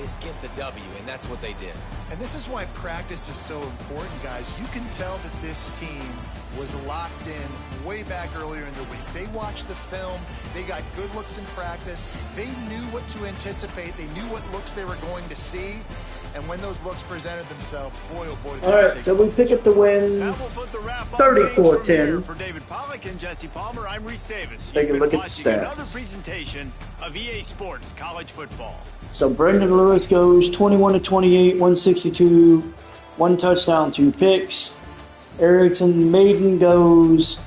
is get the W, and that's what they did. And this is why practice is so important, guys. You can tell that this team was locked in way back earlier in the week. They watched the film. They got good looks in practice. They knew what to anticipate. They knew what looks they were going to see. And when those looks presented themselves, boy, oh boy. All right, so we pick up the win 34-10. For David Pollack and Jesse Palmer, I'm Reese Davis. Take a look at the stats. Another presentation of EA Sports College Football. So Brendan Lewis goes 21-28, 162, 1 touchdown, 2 picks. Erickson Maiden goes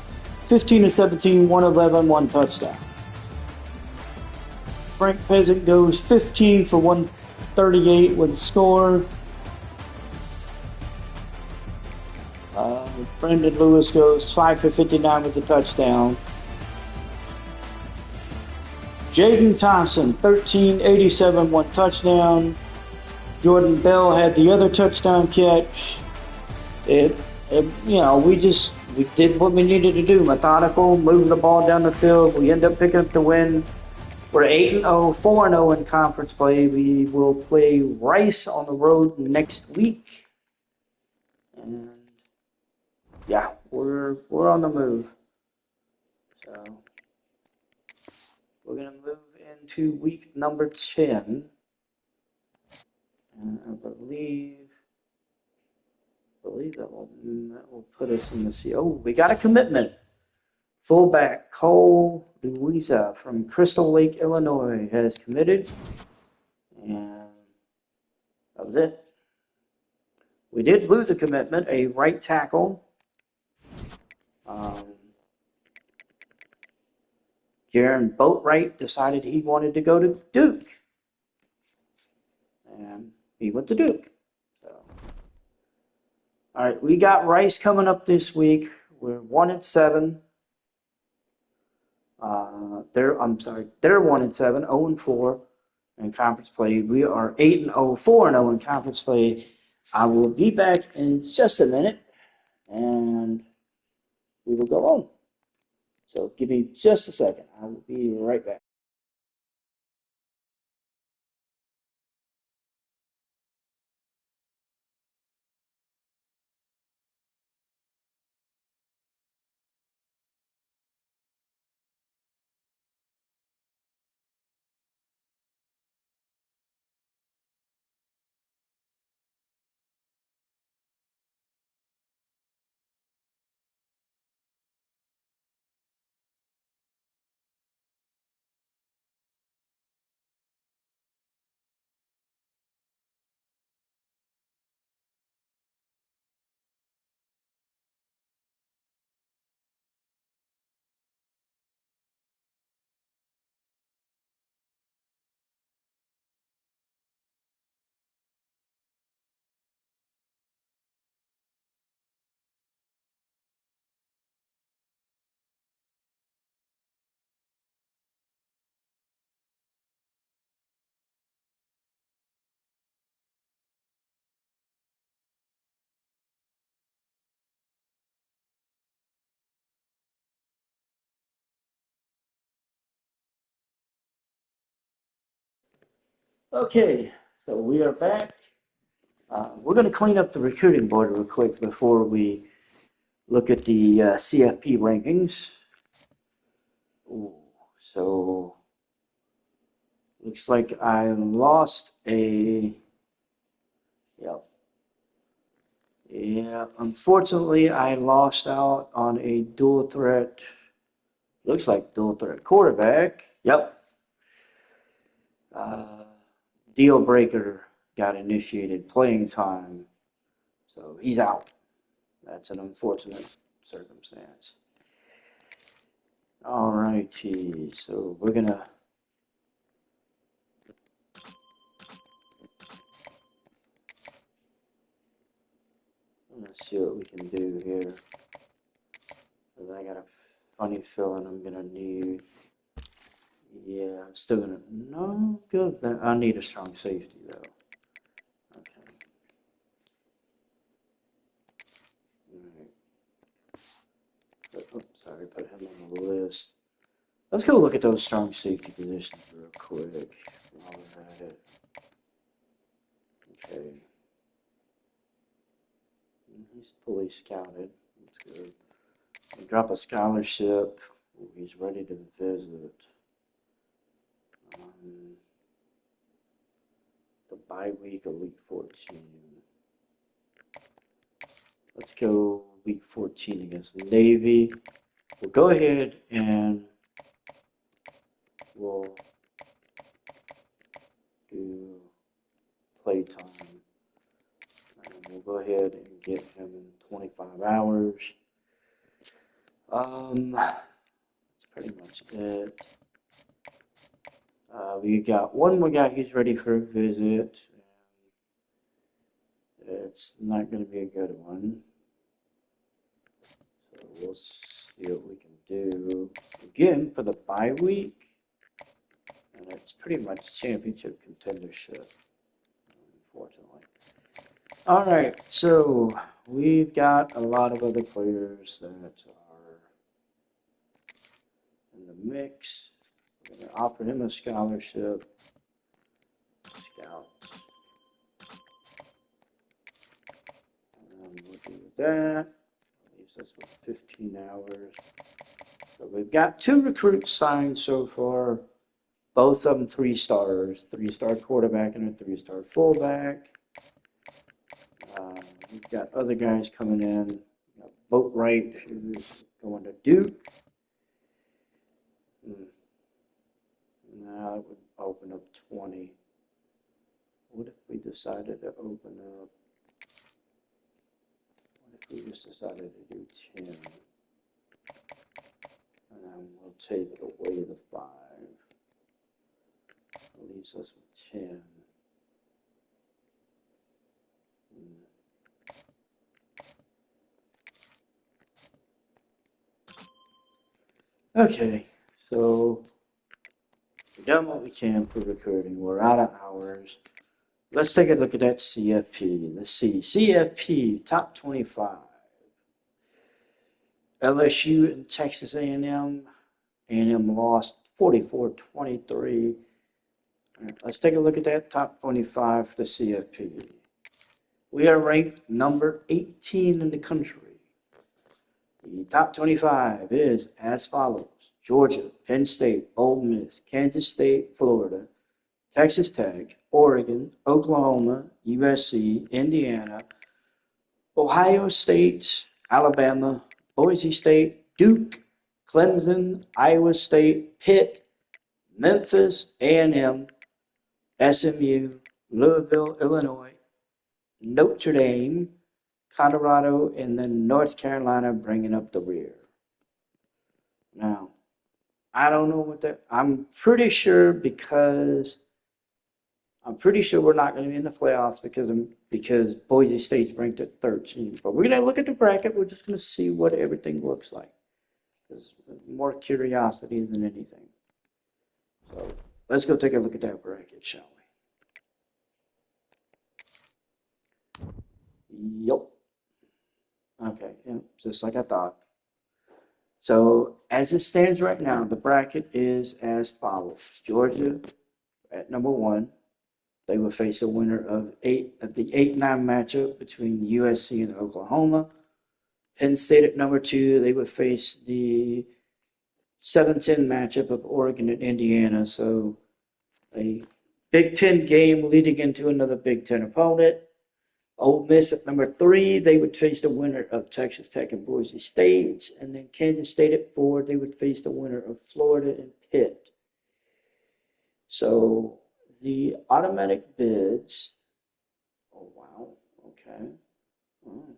15 to 17, 111, 1 touchdown. Frank Peasant goes 15 for 138 with a score. Brendan Lewis goes 5 for 59 with a touchdown. Jaden Thompson, 1387, 1 touchdown. Jordan Bell had the other touchdown catch. We did what we needed to do. Methodical, moving the ball down the field. We end up picking up the win. We're 8-0, 4-0 in conference play. We will play Rice on the road next week. And yeah, we're on the move. So we're gonna move into week number 10. And I believe that will put us in the sea. Oh, we got a commitment. Fullback Cole Louisa from Crystal Lake, Illinois has committed. And that was it. We did lose a commitment, a right tackle. Jaron Boatwright decided he wanted to go to Duke. And he went to Duke. So, all right, we got Rice coming up this week. We're 1-7. They're 1-7, 0-4 in conference play. We are 8-0, 4-0 in conference play. I will be back in just a minute, and we will go on. So give me just a second. I will be right back. Okay, so we are back. We're going to clean up the recruiting board real quick before we look at the CFP rankings. Ooh, so looks like I lost a. Yeah, unfortunately, I lost out on a dual threat. Looks like dual threat quarterback. Yep. Deal breaker got initiated playing time, so he's out. That's an unfortunate circumstance. All righty, so we're gonna. Let's see what we can do here. Cause I got a funny feeling I'm gonna need. Yeah, I'm still gonna. No, good. I need a strong safety though. Okay. All right. Oops, sorry, put him on the list. Let's go look at those strong safety positions real quick while we're at it. Okay. He's fully scouted. That's good. We drop a scholarship. He's ready to visit. The bye week of week 14. Let's go week 14 against the Navy. We'll go ahead and we'll do playtime. And we'll go ahead and get him in 25 hours. That's pretty much it. We got one more guy who's ready for a visit. It's not going to be a good one. So we'll see what we can do. Again, for the bye week. And it's pretty much championship contendership, unfortunately. All right, so we've got a lot of other players that are in the mix. We're going to offer him a scholarship. Scout. And we'll do that. Leaves us with 15 hours. So we've got 2 recruits signed so far. Both of them 3-stars. 3-star quarterback and a 3-star fullback. We've got other guys coming in. We've got Boatwright, who's going to Duke. Now it would open up 20. What if we decided to open up? What if we just decided to do 10? And then we'll take away the 5. It leaves us with 10. Okay, so we've done what we can for recruiting. We're out of hours. Let's take a look at that CFP. Let's see. CFP, top 25. LSU and Texas A&M. A&M lost 44-23. Right, let's take a look at that top 25 for the CFP. We are ranked number 18 in the country. The top 25 is as follows: Georgia, Penn State, Ole Miss, Kansas State, Florida, Texas Tech, Oregon, Oklahoma, USC, Indiana, Ohio State, Alabama, Boise State, Duke, Clemson, Iowa State, Pitt, Memphis, A&M, SMU, Louisville, Illinois, Notre Dame, Colorado, and then North Carolina bringing up the rear. Now, I don't know what that, I'm pretty sure we're not going to be in the playoffs because Boise State's ranked at 13. But we're going to look at the bracket. We're just going to see what everything looks like. There's more curiosity than anything. So let's go take a look at that bracket, shall we? Yep. Okay, yeah, just like I thought. So as it stands right now, the bracket is as follows. Georgia at number 1. They will face the winner of the 8-9 matchup between USC and Oklahoma. Penn State at number 2. They would face the 7-10 matchup of Oregon and Indiana. So a Big Ten game leading into another Big Ten opponent. Ole Miss at number 3, they would face the winner of Texas Tech and Boise State. And then Kansas State at 4, they would face the winner of Florida and Pitt. So the automatic bids, oh wow, okay. Oh.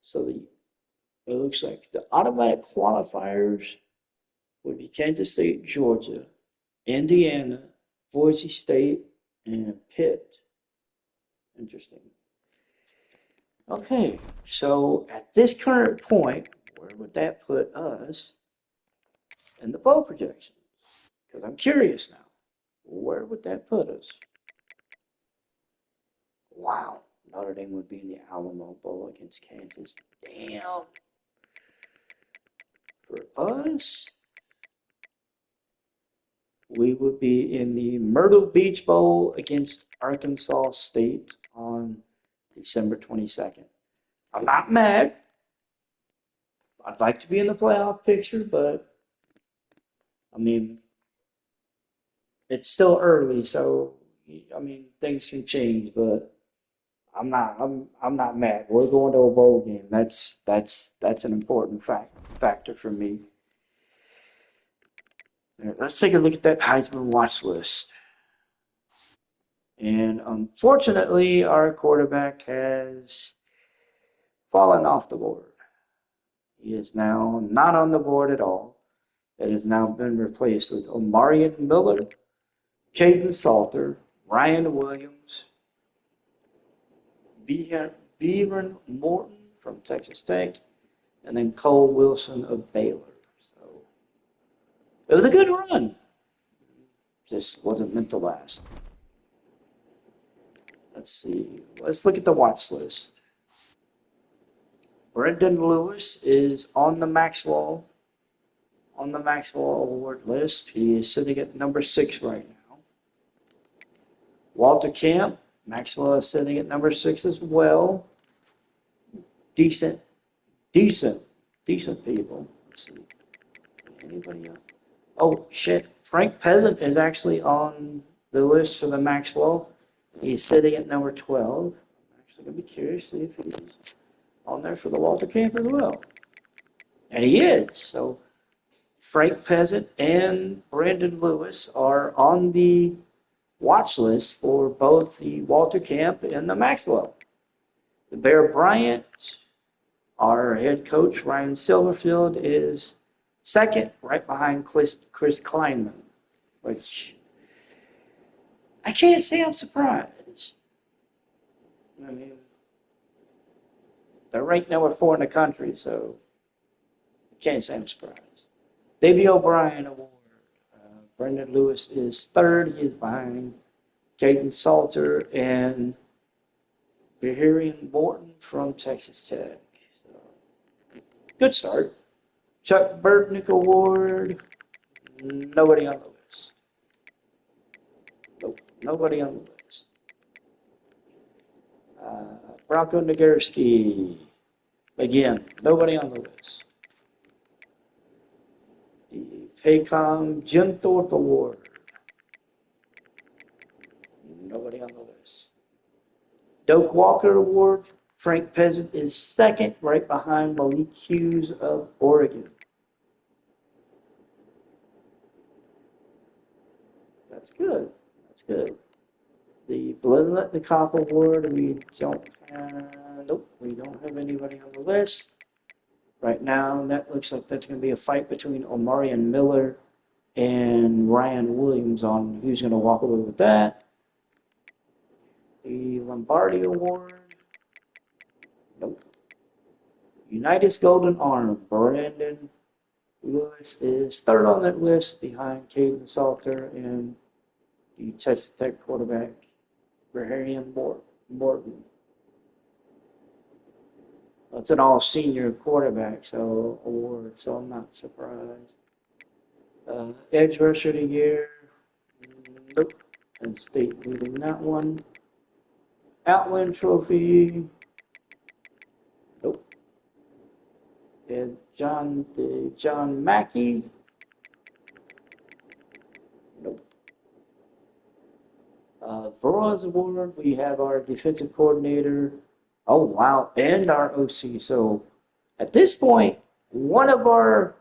So it looks like the automatic qualifiers would be Kansas State, Georgia, Indiana, Boise State, and Pitt. Interesting. Okay, so at this current point, where would that put us in the bowl projections? Because I'm curious now. Where would that put us? Wow, Notre Dame would be in the Alamo Bowl against Kansas. Damn. For us, we would be in the Myrtle Beach Bowl against Arkansas State on December 22nd. I'm not mad. I'd like to be in the playoff picture, but I mean, it's still early, so I mean things can change. But I'm not mad. We're going to a bowl game. That's an important factor for me. Right, let's take a look at that Heisman watch list. And unfortunately, our quarterback has fallen off the board. He is now not on the board at all. It has now been replaced with Omarion Miller, Caden Salter, Ryan Williams, Beaven Morton from Texas Tech, and then Cole Wilson of Baylor. So it was a good run. Just wasn't meant to last. Let's see. Let's look at the watch list. Brendan Lewis is on the Maxwell Award list. He is sitting at number 6 right now. Walter Camp, Maxwell is sitting at number 6 as well. Decent people. Let's see. Anybody else? Oh, shit. Frank Peasant is actually on the list for the Maxwell. He's sitting at number 12. I'm actually going to be curious to see if he's on there for the Walter Camp as well. And he is. So Frank Peasant and Brandon Lewis are on the watch list for both the Walter Camp and the Maxwell. The Bear Bryant, our head coach, Ryan Silverfield, is second, right behind Chris Kleinman, which I can't say I'm surprised. I mean, they're ranked number 4 in the country, so I can't say I'm surprised. Davey O'Brien Award. Brendan Lewis is third. He is behind Caden Salter and Beharian Morton from Texas Tech. So, good start. Chuck Burtnick Award. Nobody on the list. Nope, nobody on the list. Bronco Nagurski. Again, nobody on the list. The Paycom Jim Thorpe Award. Nobody on the list. Doak Walker Award. Frank Peasant is second, right behind Malik Hughes of Oregon. That's good. That's good. The Blood the Cop Award, we don't have anybody on the list. Right now, that looks like that's going to be a fight between Omarion Miller and Ryan Williams on who's going to walk away with that. The Lombardi Award. Nope. United's Golden Arm. Brandon Lewis is third on that list behind Caden Salter and the Texas Tech quarterback, Beharian Morton. It's an all-senior quarterback award, so I'm not surprised. Edge rusher of the year. Nope. And state leading that one. Outland Trophy. Nope. And John Mackey. Nope. Burroughs Award, we have our defensive coordinator. Oh, wow. And our OC. So at this point, one of our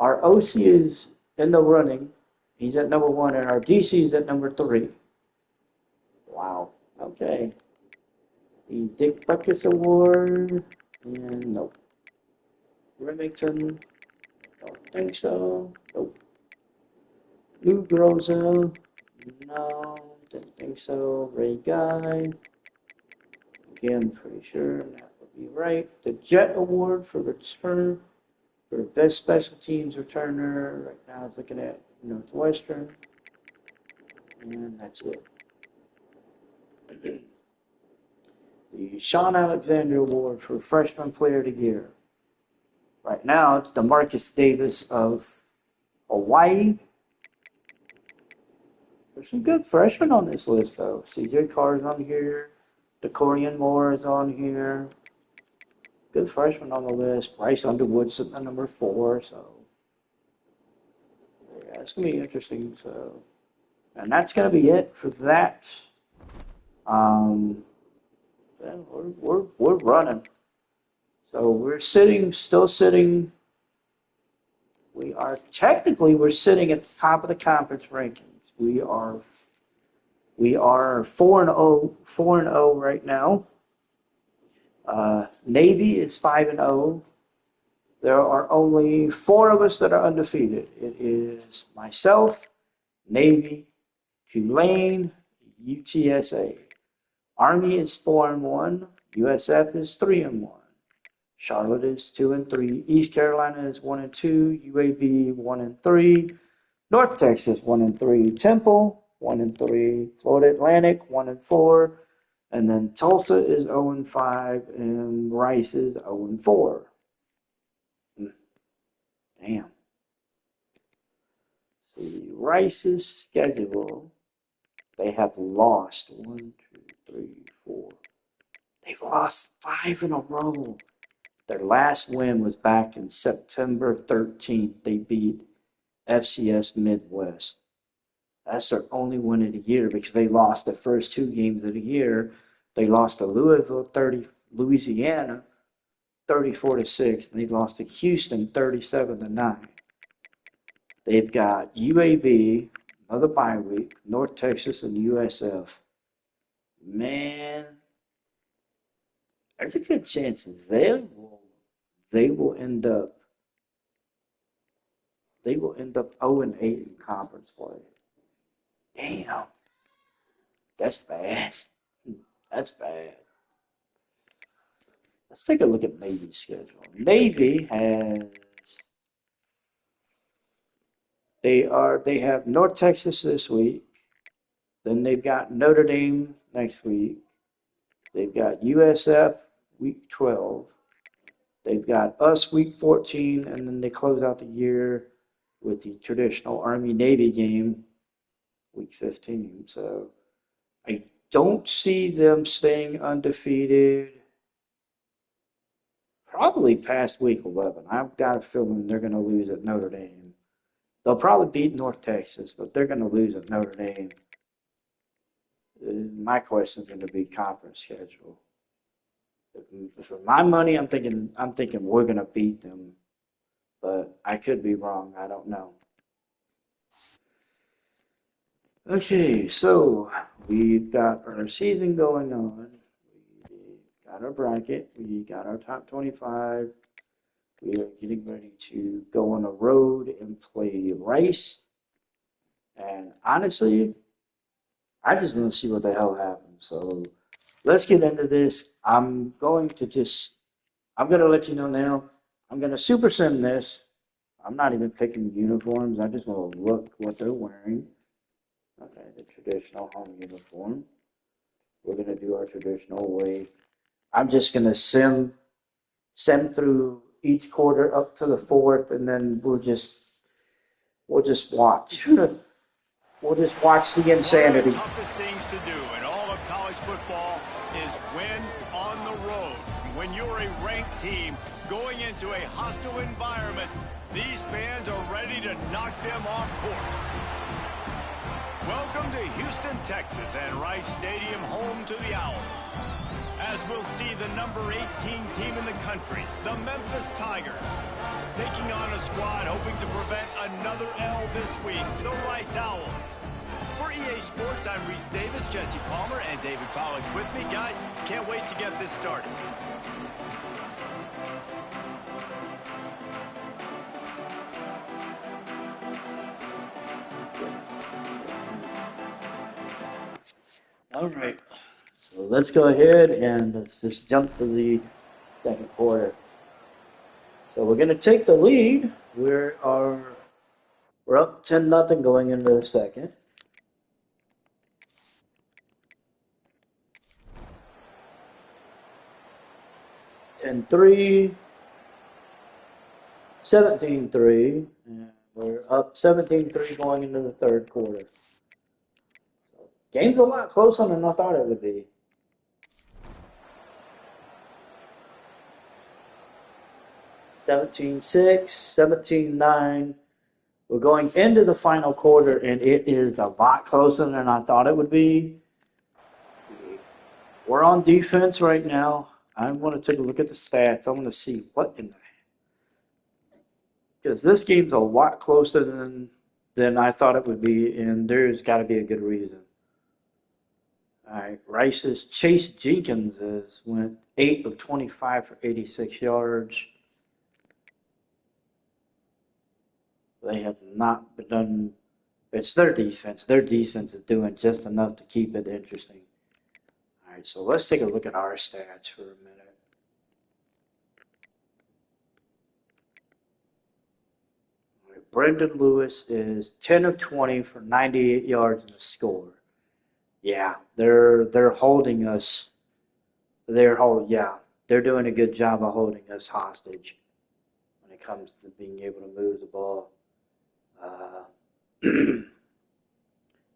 OC is in the running. He's at number 1, and our DC is at number 3. Wow. Okay. The Dick Buckus Award. And nope. Remington. Don't think so. Nope. Lou Groza. No. Didn't think so. Ray Guy. Again, pretty sure that would be right. The Jet Award for return for best special teams returner. Right now, it's looking at Northwestern, and that's it. The Sean Alexander Award for freshman player of the year. Right now, it's DeMarcus Davis of Hawaii. There's some good freshmen on this list, though. CJ Carr's on here. DeCorian Moore is on here. Good freshman on the list. Bryce Underwood's sitting at number 4. So, yeah, it's going to be interesting. So, and that's going to be it for that. We're running. So we're still sitting. We're sitting at the top of the conference rankings. We are 4-0 right now. Navy is 5-0. There are only 4 of us that are undefeated. It is myself, Navy, Tulane, UTSA. Army is 4-1. USF is 3-1. Charlotte is 2-3. East Carolina is 1-2. UAB 1-3. North Texas 1-3. Temple 1-3. Florida Atlantic 1-4. And then Tulsa is 0-5, and Rice is 0-4. Damn. See, Rice's schedule, they have lost 1, 2, 3, 4. They've lost 5 in a row. Their last win was back in September 13th. They beat FCS Midwest. That's their only win of the year because they lost the first 2 games of the year. They lost to Louisiana 34-6, and they lost to Houston 37-9. They've got UAB, another bye week, North Texas, and USF. Man, there's a good chance they will end up 0-8 in conference play. Damn, that's bad. That's bad. Let's take a look at Navy's schedule. Navy they have North Texas this week. Then they've got Notre Dame next week. They've got USF week 12. They've got us week 14, and then they close out the year with the traditional Army-Navy game week 15. So I don't see them staying undefeated probably past week 11. I've got a feeling they're going to lose at Notre Dame. They'll probably beat North Texas, but they're going to lose at Notre Dame. My question is going to be conference schedule. For my money, I'm thinking we're going to beat them, but I could be wrong. I don't know. Okay, so we've got our season going on. We got our bracket. We got our top 25. We are getting ready to go on the road and play Rice. And honestly, I just want to see what the hell happens. So let's get into this. I'm going to let you know now. I'm going to super sim this. I'm not even picking uniforms. I just want to look what they're wearing. Okay, the traditional home uniform. We're going to do our traditional way. I'm just going to sim through each quarter up to the 4th, and then we'll just watch. We'll just watch the insanity. One of the toughest things to do in all of college football is win on the road. When you're a ranked team going into a hostile environment, these fans are ready to knock them off course. Welcome to Houston, Texas, and Rice Stadium, home to the Owls. As we'll see the number 18 team in the country, the Memphis Tigers, taking on a squad hoping to prevent another L this week, the Rice Owls. For EA Sports, I'm Reese Davis, Jesse Palmer, and David Pollack with me. Guys, can't wait to get this started. All right, so let's go ahead and let's just jump to the second quarter. So we're going to take the lead. We're up 10-0 going into the second. And 3, 17-3, and we're up 17-3 going into the third quarter. Game's a lot closer than I thought it would be. 17-6, 17-9. We're going into the final quarter, and it is a lot closer than I thought it would be. We're on defense right now. I want to take a look at the stats. I want to see what in the heck. Because this game's a lot closer than I thought it would be, and there's got to be a good reason. All right, Rice's Chase Jenkins went 8 of 25 for 86 yards. They have not been done. It's their defense. Their defense is doing just enough to keep it interesting. All right, so let's take a look at our stats for a minute. All right, Brendan Lewis is 10 of 20 for 98 yards and a score. Yeah, they're holding us. They're doing a good job of holding us hostage when it comes to being able to move the ball.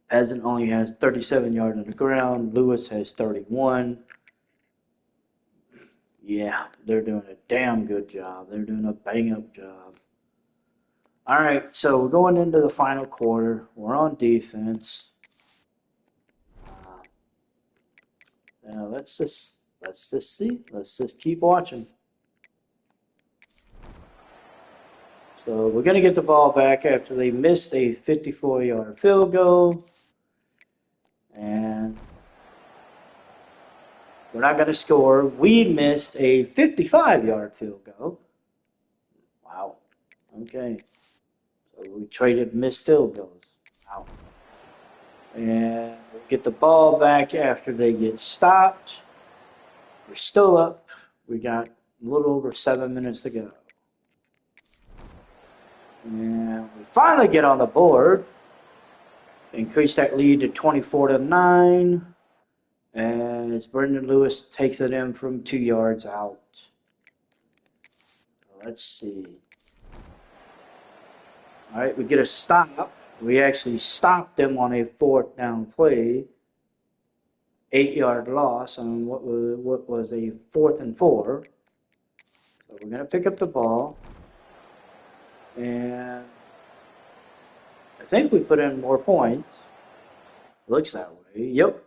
Peasant only has 37 yards on the ground. Lewis has 31. Yeah, they're doing a damn good job. They're doing a bang-up job. All right, so we're going into the final quarter. We're on defense. Let's just see. Let's just keep watching. So we're going to get the ball back after they missed a 54-yard field goal. And we're not going to score. We missed a 55-yard field goal. Wow. Okay. So we traded missed field goals. Wow. And we get the ball back after they get stopped. We're still up. We got a little over 7 minutes to go. And we finally get on the board. Increase that lead to 24-9. As Brendan Lewis takes it in from 2 yards out. Let's see. All right, we get a stop. We actually stopped them on a 4th down play. 8-yard loss on what was a 4th and 4. So we're going to pick up the ball. And I think we put in more points. Looks that way. Yep.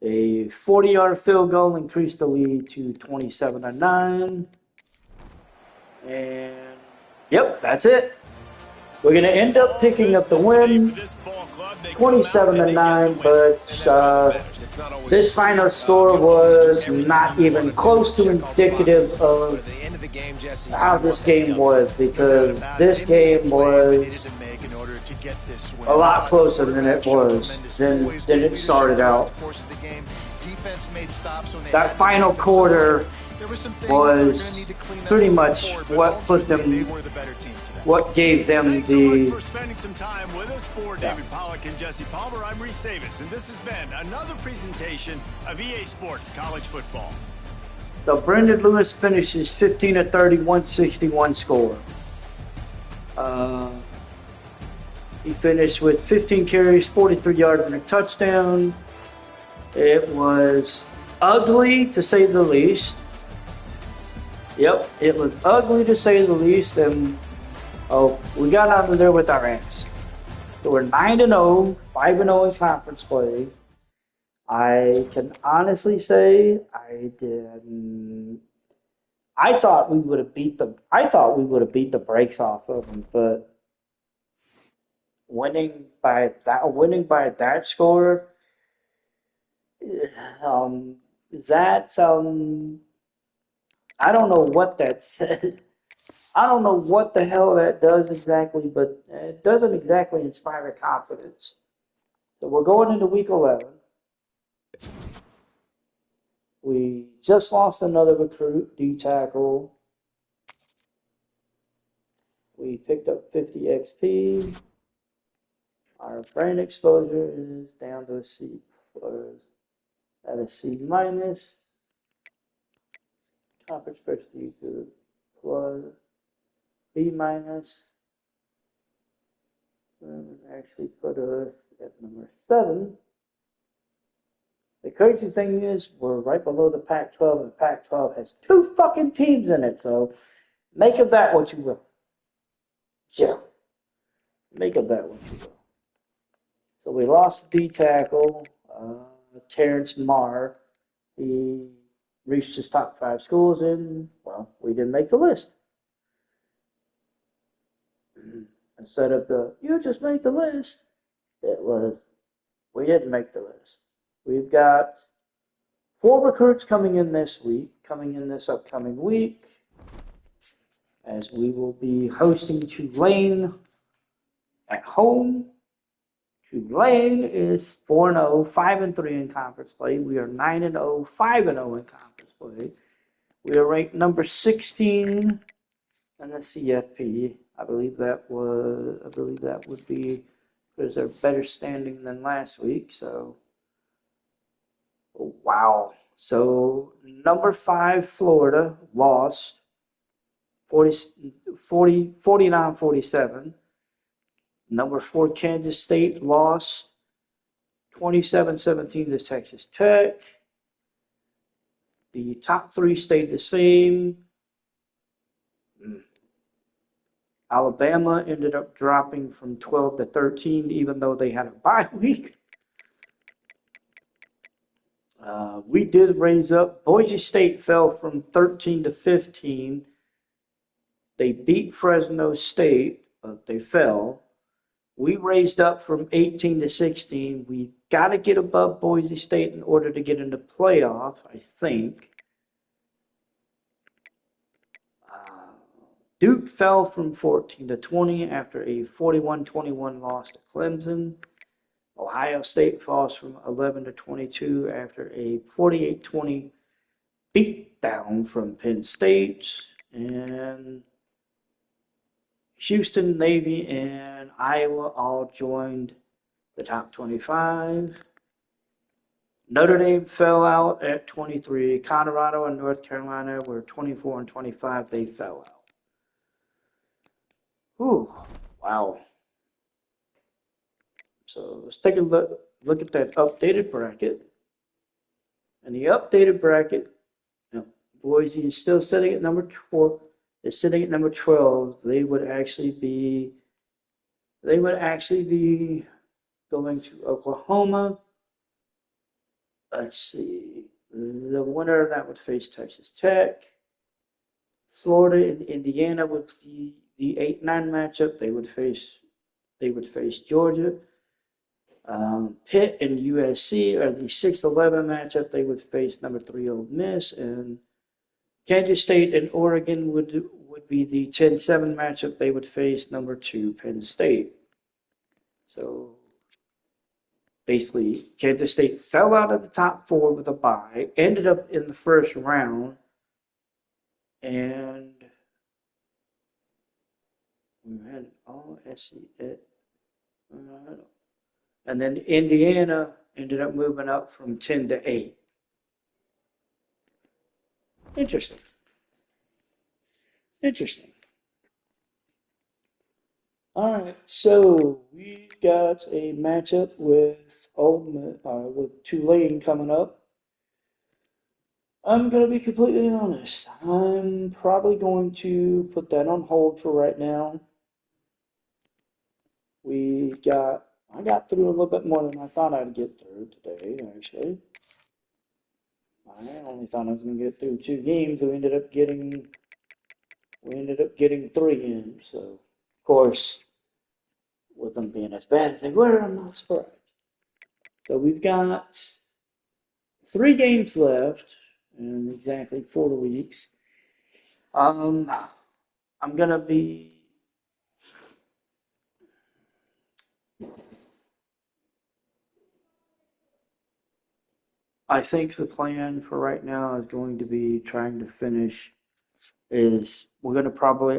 A 40-yard field goal increased the lead to 27-9. And, yep, that's it. We're going to end up picking up the win, 27-9, but this final score was not even close to indicative of how this game was, because this game was a lot closer than it was, than it started out. That final quarter was pretty much what put them, what gave them the... For spending some time with us. For David Pollack and Jesse Palmer, I'm Reese Davis, and this has been another presentation of EA Sports College Football. So Brendan Lewis finishes 15 of 30, 161 score. He finished with 15 carries, 43 yards, and a touchdown. It was ugly, to say the least. Yep, it was ugly, to say the least. And we got out of there with our ends. So we're 9-0, 5-0 in conference play. I can honestly say I thought we would have beat the brakes off of them, but winning by that score, I don't know what that said. I don't know what the hell that does exactly, but it doesn't exactly inspire confidence. So we're going into week 11. We just lost another recruit, D-tackle. We picked up 50 XP. Our brain exposure is down to a C+. At a C minus. Conference prestige is plus. B minus. And actually put us at number 7. The crazy thing is, we're right below the Pac-12, and the Pac-12 has 2 fucking teams in it, so make of that what you will. Yeah. Make of that what you will. So we lost the D-tackle, Terrence Marr. He reached his top 5 schools, and, well, we didn't make the list. Instead of you just made the list, it was, we didn't make the list. We've got 4 recruits coming in this upcoming week, as we will be hosting Tulane at home. Tulane is 4-0, 5-3 in conference play. We are 9-0, 5-0 in conference play. We are ranked number 16 in the CFP. I believe that would be because they're better standing than last week. So, wow. So number 5 Florida lost 49-47. Number 4 Kansas State lost 27-17 to Texas Tech. The top 3 stayed the same. Alabama ended up dropping from 12 to 13, even though they had a bye week. We did raise up. Boise State fell from 13 to 15. They beat Fresno State, but they fell. We raised up from 18 to 16. We got to get above Boise State in order to get into playoff, I think. Duke fell from 14 to 20 after a 41-21 loss to Clemson. Ohio State falls from 11 to 22 after a 48-20 beatdown from Penn State. And Houston, Navy, and Iowa all joined the top 25. Notre Dame fell out at 23. Colorado and North Carolina were 24 and 25. They fell out. Ooh, wow. So let's take a look at that updated bracket. And the updated bracket, Boise is still sitting at number 4. Is sitting at number 12. They would actually be going to Oklahoma. Let's see. The winner of that would face Texas Tech. Florida and Indiana would the 8-9 matchup. They would face Georgia. Pitt and USC are the 6-11 matchup. They would face number 3 Ole Miss, and Kansas State and Oregon would be the 10-7 matchup. They would face number 2 Penn State. So basically, Kansas State fell out of the top 4 with a bye, ended up in the first round, and we had all SEC. And then Indiana ended up moving up from 10 to 8. Interesting. All right, so we got a matchup with Tulane coming up. I'm going to be completely honest. I'm probably going to put that on hold for right now. I got through a little bit more than I thought I'd get through today, actually. I only thought I was going to get through 2 games. We ended up getting 3 in. So, of course, with them being as bad as they were, I'm not surprised. So we've got 3 games left in exactly 4 weeks. I'm going to be... I think the plan for right now is going to be trying to finish I'm probably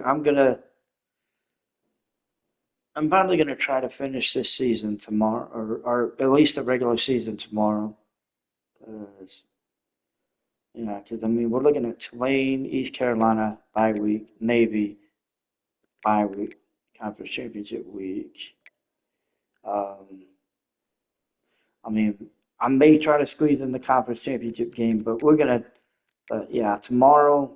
going to try to finish this season tomorrow, or at least the regular season tomorrow. Because I mean, we're looking at Tulane, East Carolina, bye week, Navy, bye week, conference championship week. I mean, I may try to squeeze in the conference championship game, but tomorrow,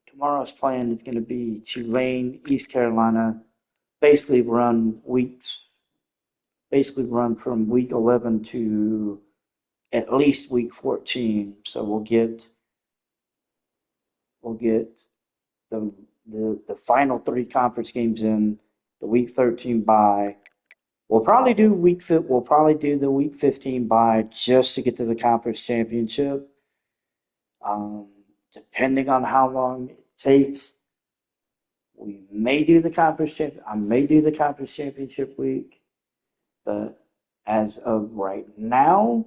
tomorrow's plan is going to be Tulane, East Carolina, basically run from week 11 to at least week 14. So we'll get the final 3 conference games in, the week 13 bye, We'll probably do the week 15 bye just to get to the conference championship. Depending on how long it takes, we may do the conference champ. I may do the conference championship week, but as of right now,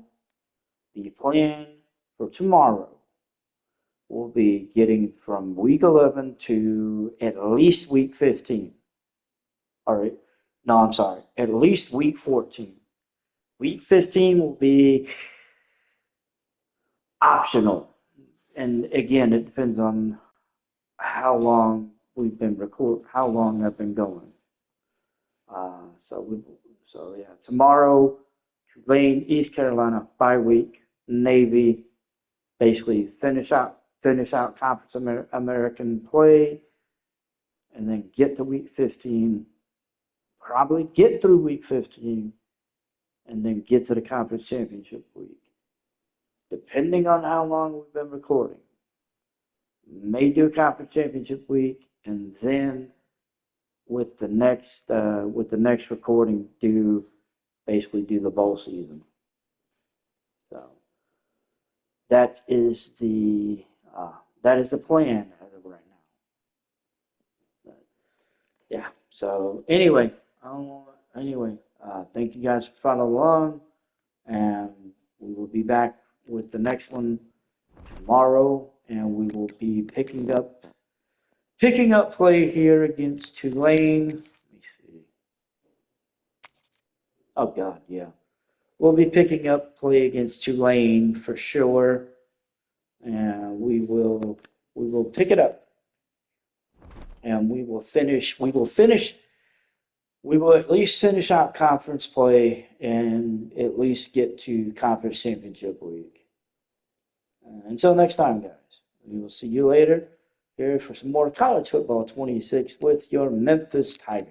the plan for tomorrow will be getting from week 11 to at least week 15. All right. No, I'm sorry. At least week 14. Week 15 will be optional. And again, it depends on how long how long I've been going. So yeah, tomorrow, Tulane, East Carolina, bye week, Navy, basically finish out Conference American play, and then get to week 15, probably get through week 15, and then get to the conference championship week. Depending on how long we've been recording, may do conference championship week, and then with the next recording, basically do the bowl season. So that is the plan as of right now. But, yeah. So anyway, thank you guys for following along, and we will be back with the next one tomorrow, and we will be picking up play here against Tulane. Let me see. Oh God, yeah. We'll be picking up play against Tulane for sure, and we will pick it up, and we will at least finish out conference play and at least get to conference championship week. Until next time, guys, we will see you later here for some more college football 26 with your Memphis Tigers.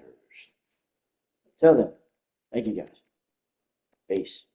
Until then, thank you guys. Peace.